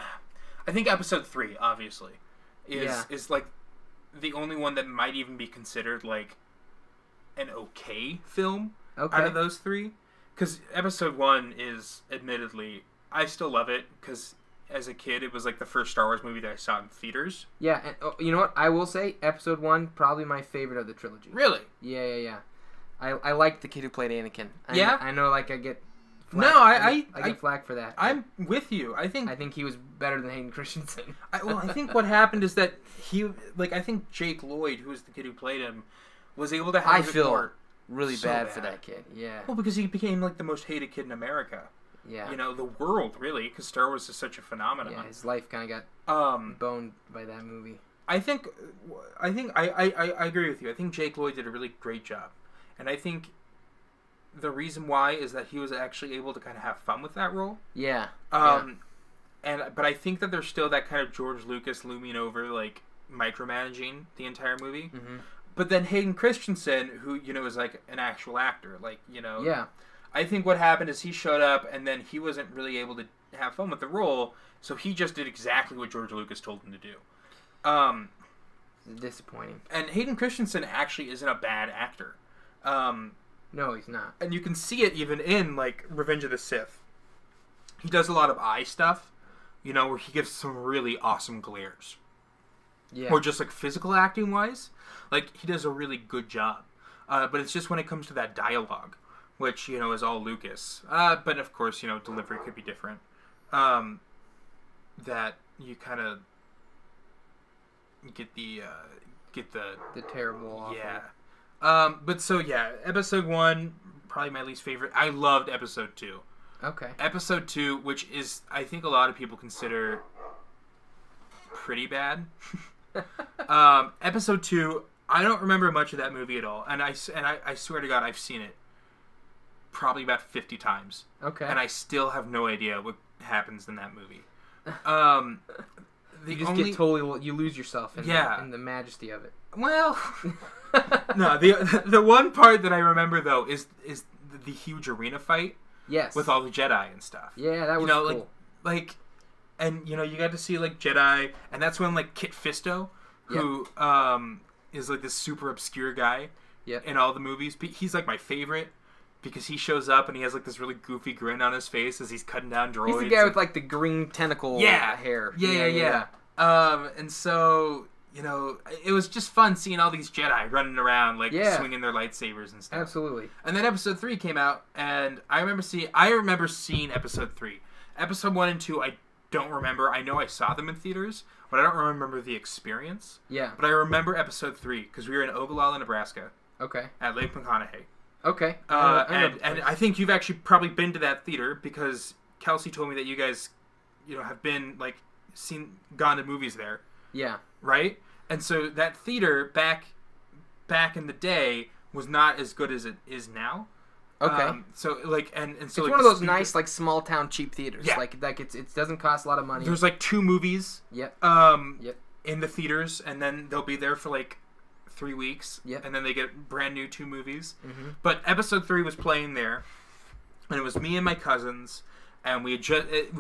episode 3, obviously, is like the only one that might even be considered like an okay film out of those 3. Because episode 1 is, admittedly, I still love it because as a kid it was like the first Star Wars movie that I saw in theaters. Yeah, and you know what? I will say episode 1 probably my favorite of the trilogy. Really? Yeah. I like the kid who played Anakin. I know, like, I get flack. No, I get flack for that. I'm with you. I think he was better than Hayden Christensen. I think what happened is that I think Jake Lloyd, who was the kid who played him, was able to have I feel really bad for that kid. Yeah. Well, because he became like the most hated kid in America. Yeah. You know, the world, really, because Star Wars is such a phenomenon. Yeah, his life kind of got boned by that movie. I agree with you. I think Jake Lloyd did a really great job. And I think the reason why is that he was actually able to kind of have fun with that role. Yeah. But I think that there's still that kind of George Lucas looming over, like, micromanaging the entire movie. Mm-hmm. But then Hayden Christensen, who, is like an actual actor, like, Yeah. I think what happened is he showed up and then he wasn't really able to have fun with the role, so he just did exactly what George Lucas told him to do. Disappointing. And Hayden Christensen actually isn't a bad actor. No, he's not. And you can see it even in, like, Revenge of the Sith. He does a lot of eye stuff, where he gives some really awesome glares. Yeah. Or just, like, physical acting-wise. Like, he does a really good job. But it's just when it comes to that dialogue, which, is all Lucas. But, of course, delivery could be different. That you kind of get the terrible awful. Yeah. But so, yeah, episode 1, probably my least favorite. I loved episode 2. Okay. Episode 2, which is, I think a lot of people consider pretty bad. Episode 2, I don't remember much of that movie at all. And I swear to God, I've seen it probably about 50 times. Okay. And I still have no idea what happens in that movie. You lose yourself in the majesty of it. Well, no, the one part that I remember, though, is the huge arena fight. Yes. With all the Jedi and stuff. Yeah, that was cool. And, you got to see, like, Jedi, and that's when, like, Kit Fisto, who is, like, this super obscure guy in all the movies. He's, like, my favorite, because he shows up and he has, like, this really goofy grin on his face as he's cutting down droids. He's the guy with, like, the green tentacle hair. Yeah. And so, it was just fun seeing all these Jedi running around, like, swinging their lightsabers and stuff. Absolutely. And then episode 3 came out, and I remember seeing episode 3. Episode 1 and 2, I don't remember. I know I saw them in theaters, but I don't remember the experience. Yeah. But I remember episode 3, because we were in Ogallala, Nebraska. Okay. at Lake McConaughey. Okay. And I think you've actually probably been to that theater because Kelsey told me that you guys, have been gone to movies there. Yeah. Right? And so that theater back in the day was not as good as it is now. Okay. So it's one of those nice small town cheap theaters. Yeah. It doesn't cost a lot of money. There's 2 movies. Yep. Yep. In the theaters, and then they'll be there for 3 weeks. Yep. And then they get brand new 2 movies. Mm-hmm. But episode 3 was playing there, and it was me and my cousins, and we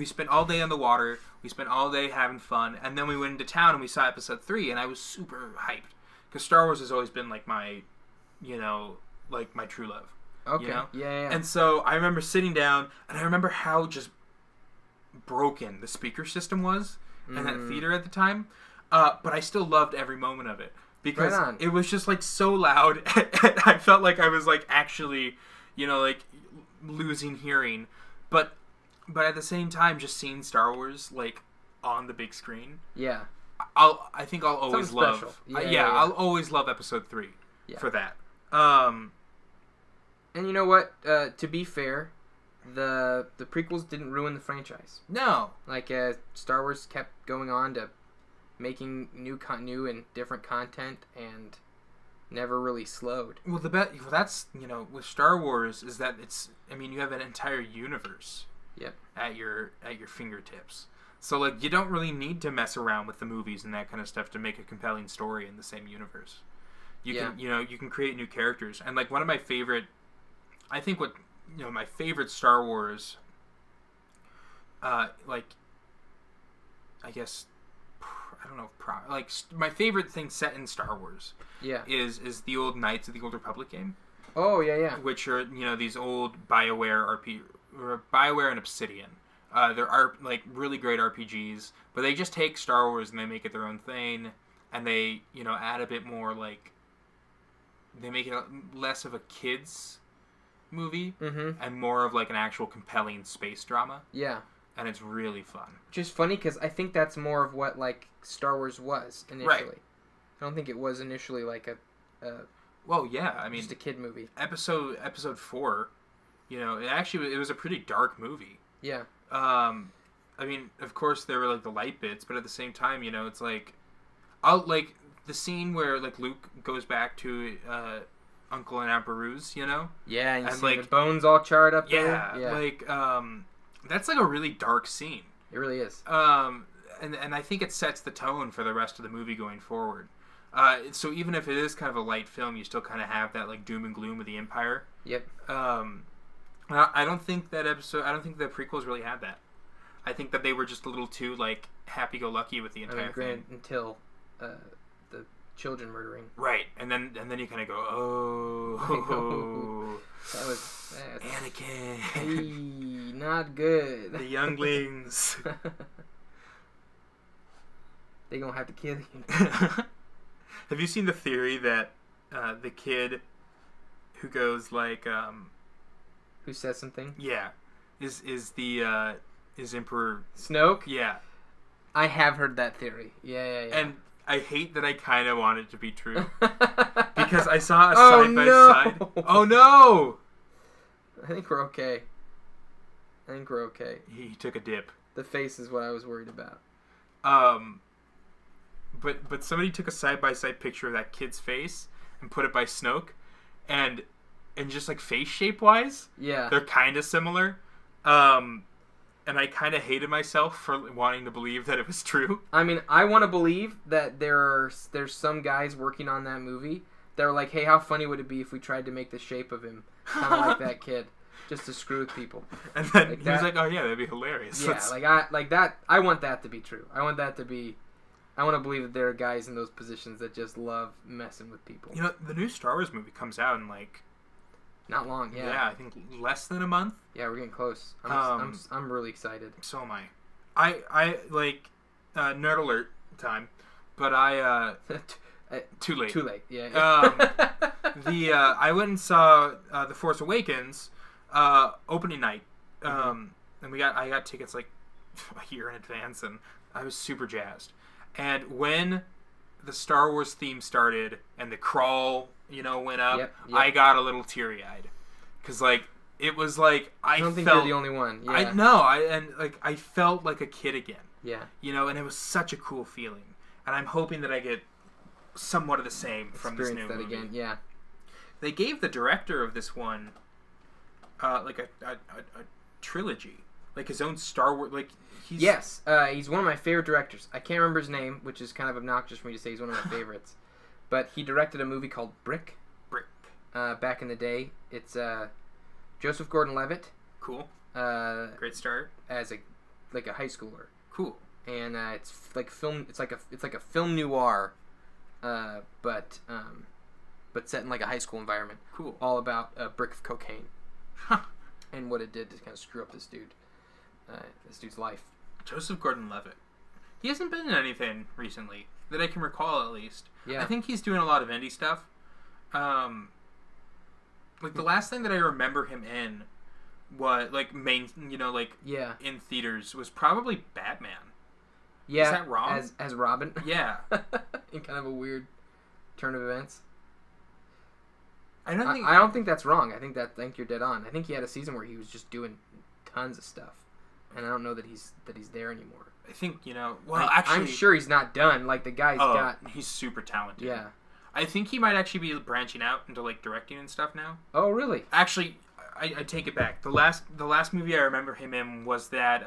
spent all day on the water. We spent all day having fun, and then we went into town and we saw episode 3, and I was super hyped because Star Wars has always been my, my true love. Okay. Yeah. And so I remember sitting down, and I remember how just broken the speaker system was in that theater at the time. But I still loved every moment of it because it was just so loud. And I felt like I was actually, losing hearing. But at the same time, just seeing Star Wars on the big screen. Yeah. I think I'll always love. Special. I'll always love episode 3 for that. And you know what? To be fair, the prequels didn't ruin the franchise. No. Star Wars kept going on to making new and different content and never really slowed. Well, that's with Star Wars is that you have an entire universe. Yep. At your fingertips. So you don't really need to mess around with the movies and that kind of stuff to make a compelling story in the same universe. You can create new characters. And one of my favorite my favorite Star Wars my favorite thing set in Star Wars is the old Knights of the Old Republic game. Oh, yeah. Which are, these old BioWare BioWare and Obsidian. There are really great RPGs, but they just take Star Wars and they make it their own thing, and they add a bit more they make it less of a kids movie and more of an actual compelling space drama. Yeah, and it's really fun. Which is funny because I think that's more of what Star Wars was initially. Right. I don't think it was initially a well, yeah, just a kid movie. Episode 4. It was a pretty dark movie. Yeah. Of course there were the light bits, but at the same time, it's the scene where Luke goes back to Uncle and Aunt Beru's, Yeah, and you see the bones all charred up there. Yeah. That's a really dark scene. It really is. And I think it sets the tone for the rest of the movie going forward. So even if it is kind of a light film, you still kind of have that doom and gloom of the Empire. Yep. I don't think the prequels really had that. I think that they were just a little too happy-go-lucky with the entire thing until the children murdering. Right, and then you kind of go, oh, that was Anakin. Hey, not good. The younglings. They gonna have to kill you. Have you seen the theory that the kid who goes who says something? Yeah, is Emperor Snoke? Yeah, I have heard that theory. Yeah. And I hate that I kind of want it to be true because I saw a side by side. Oh no! I think we're okay. He took a dip. The face is what I was worried about. But somebody took a side by side picture of that kid's face and put it by Snoke, and just face shape wise, yeah, they're kind of similar. And I kind of hated myself for wanting to believe that it was true. I mean, I want to believe that there's some guys working on that movie that were like, hey, how funny would it be if we tried to make the shape of him kind of like that kid, just to screw with people. And then he was like, oh yeah, that'd be hilarious. Yeah, I want that to be true. I want to believe that there are guys in those positions that just love messing with people. The new Star Wars movie comes out in not long, yeah. Yeah, I think less than a month. Yeah, we're getting close. I'm really excited. So am I. I nerd alert time, but I too late. Too late. Yeah. I went and saw The Force Awakens opening night, and I got tickets a year in advance, and I was super jazzed. And when the Star Wars theme started and the crawl went up, Yep. I got a little teary-eyed. Because, like, it was like, I don't think you're the only one. Yeah. I felt like a kid again. Yeah. And it was such a cool feeling. And I'm hoping that I get somewhat of the same from this new movie. Again, yeah. They gave the director of this one, like a trilogy. Like his own Star Wars, like, he's... Yes, he's one of my favorite directors. I can't remember his name, which is kind of obnoxious for me to say he's one of my favorites. But he directed a movie called Brick. Back in the day. It's Joseph Gordon-Levitt. Cool. Great start. As a high schooler. Cool. And it's like film. It's like a film noir, but set in like a high school environment. Cool. All about a brick of cocaine. Huh. And what it did to kind of screw up this dude's life. Joseph Gordon-Levitt. He hasn't been in anything recently that I can recall, at least. Yeah. I think he's doing a lot of indie stuff. Like the last thing that I remember him in was in theaters was probably Batman. Yeah. Is that wrong? As Robin. Yeah. In kind of a weird turn of events. I don't think that's wrong. I think you're dead on. I think he had a season where he was just doing tons of stuff, and I don't know that he's there anymore. I think I'm sure he's not done. Like the guy's he's super talented. Yeah. I think he might actually be branching out into like directing and stuff now. Oh really? Actually, I take it back. The last movie I remember him in was that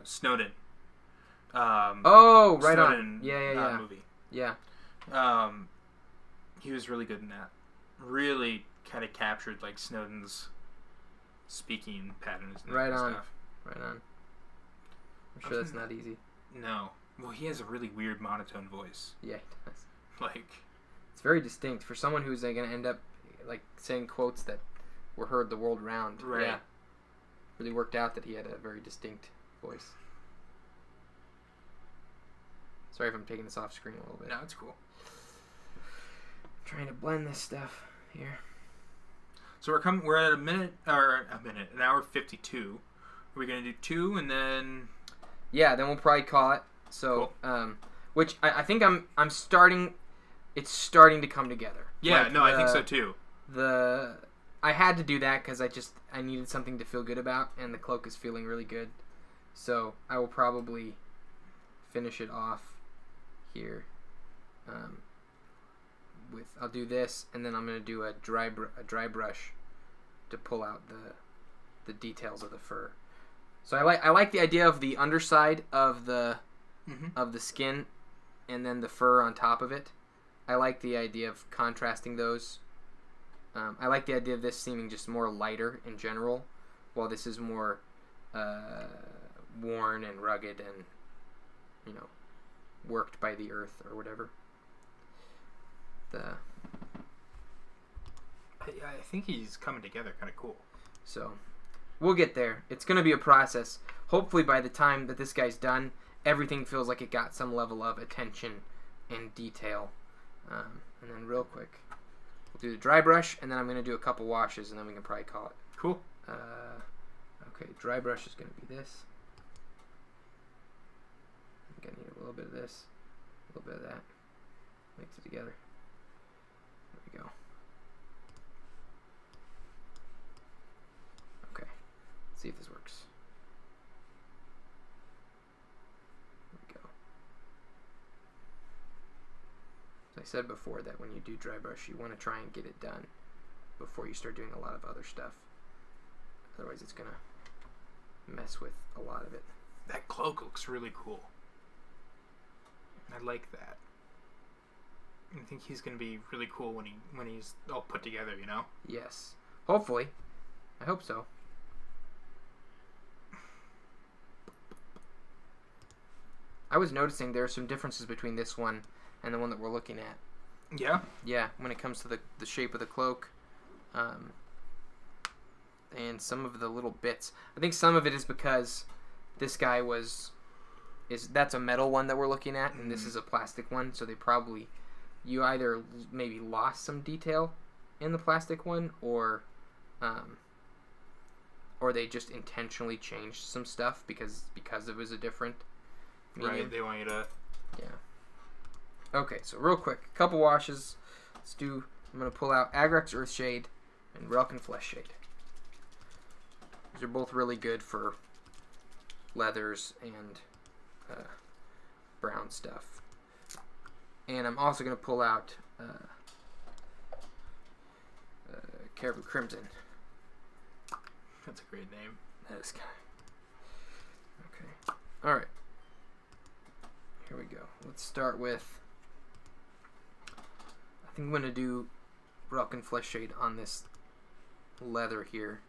Snowden. Right Snowden, on. Yeah. Movie. Yeah. He was really good in that. Really kind of captured like Snowden's speaking patterns and stuff. Right on. I'm sure that's not easy. No. Well, he has a really weird monotone voice. Yeah, he does. Like, it's very distinct for someone who's going to end up like saying quotes that were heard the world round. Right. Yeah. Really worked out that he had a very distinct voice. Sorry if I'm taking this off screen a little bit. No, it's cool. Trying to blend this stuff here. So we're at an hour 52. Are we gonna do 2 and then? Yeah, then we'll probably call it. So, cool. Which I think I'm starting. It's starting to come together. Yeah, I think so too. I had to do that because I needed something to feel good about, and the cloak is feeling really good. So I will probably finish it off here. I'll do this, and then I'm gonna do a dry brush to pull out the details of the fur. So I like the idea of the underside of the skin, and then the fur on top of it. I like the idea of contrasting those. I like the idea of this seeming just more lighter in general, while this is more worn and rugged and worked by the earth or whatever. I think he's coming together kind of cool. So, we'll get there. It's going to be a process. Hopefully by the time that this guy's done, everything feels like it got some level of attention and detail. And then real quick, we'll do the dry brush, and then I'm going to do a couple washes, and then we can probably call it. Cool. Okay, dry brush is going to be this. I'm going to need a little bit of this, a little bit of that. Mix it together. There we go. Okay, let's see if this works. There we go. As I said before, that when you do dry brush, you want to try and get it done before you start doing a lot of other stuff. Otherwise, it's going to mess with a lot of it. That cloak looks really cool. I like that. I think he's going to be really cool when he's all put together, Yes. Hopefully. I hope so. I was noticing there are some differences between this one and the one that we're looking at. Yeah? Yeah, when it comes to the shape of the cloak. And some of the little bits. I think some of it is because this guy that's a metal one that we're looking at, and this is a plastic one, so you either maybe lost some detail in the plastic one, or they just intentionally changed some stuff because it was a different medium. Right, they want you to... Yeah. Okay, so real quick, a couple washes. I'm going to pull out Agrex Earthshade and Relkin Fleshshade. These are both really good for leathers and brown stuff. And I'm also going to pull out Caribou Crimson. That's a great name. That is kind of... Okay. Alright. Here we go. Let's start with... I think I'm going to do Relkin Fleshshade on this leather here.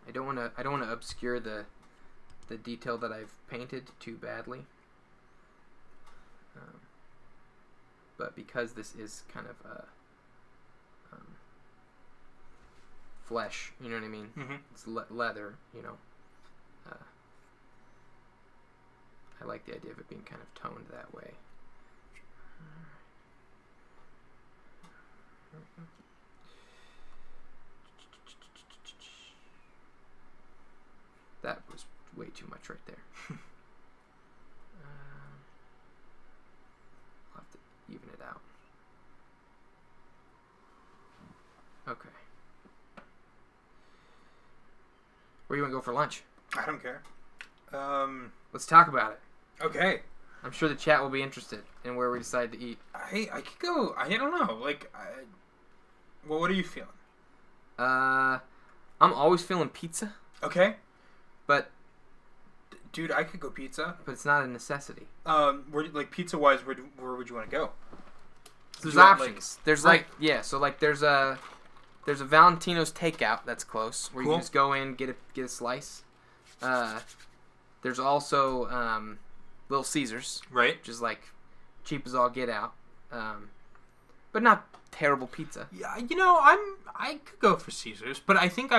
I don't want to obscure the detail that I've painted too badly. But because this is kind of flesh, you know what I mean? Mm-hmm. It's leather, you know. I like the idea of it being kind of toned that way. That was way too much right there. I'll have to even it out. Okay. Where you want to go for lunch? I don't care. Let's talk about it. Okay. I'm sure the chat will be interested in where we decide to eat. I could go. I don't know. Like, well, what are you feeling? I'm always feeling pizza, Okay. but Dude, I could go pizza. it's not a necessity. Where like pizza wise, where would you want to go? There's You want, options. There's right. so there's a Valentino's takeout that's close where you Cool. can just go in, get a slice. There's also Little Caesars, Right. which is like cheap as all get out, but not terrible pizza. Yeah, I could go for Caesars, but I think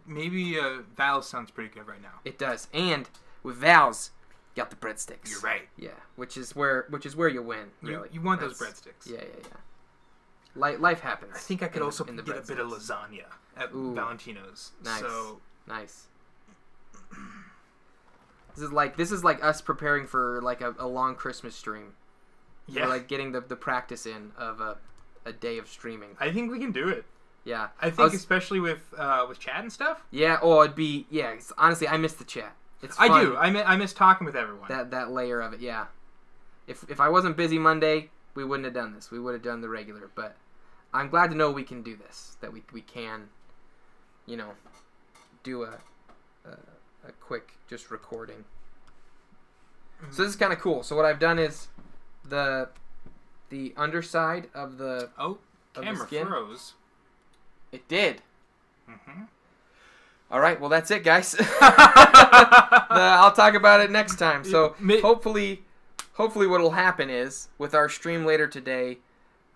maybe Val's sounds pretty good right now. It does, and with Val's, you got the breadsticks. You're right. Yeah, which is where you win. Really, You want those That's- breadsticks. Yeah. Life happens. I think I could in also the get a bit of breadsticks. lasagna at Ooh. Valentino's. Nice. So Nice. This is like us preparing for like a long Christmas stream. yeah, We're like getting the practice in of a day of streaming. I think we can do it. Yeah. I think especially with chat and stuff. Yeah. Oh, it'd be honestly, I miss the chat. It's fun, I do. I miss talking with everyone. that layer of it. Yeah. If I wasn't busy Monday, we wouldn't have done this. We would have done the regular. But I'm glad to know we can do this. That we can, do a quick just recording. Mm-hmm. So this is kind of cool. So what I've done is the underside of the Oh, the camera skin? froze. it did. Mm-hmm. All right, well that's it, guys. I'll talk about it next time. So hopefully what'll happen is with our stream later today,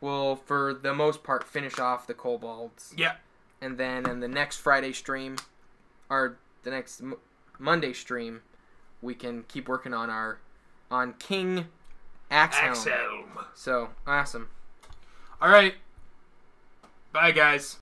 we'll for the most part finish off the kobolds. Yeah. And then in the next Friday stream, or the next Monday stream, we can keep working on King Axhelm. Axel. So awesome. All right. Bye, guys.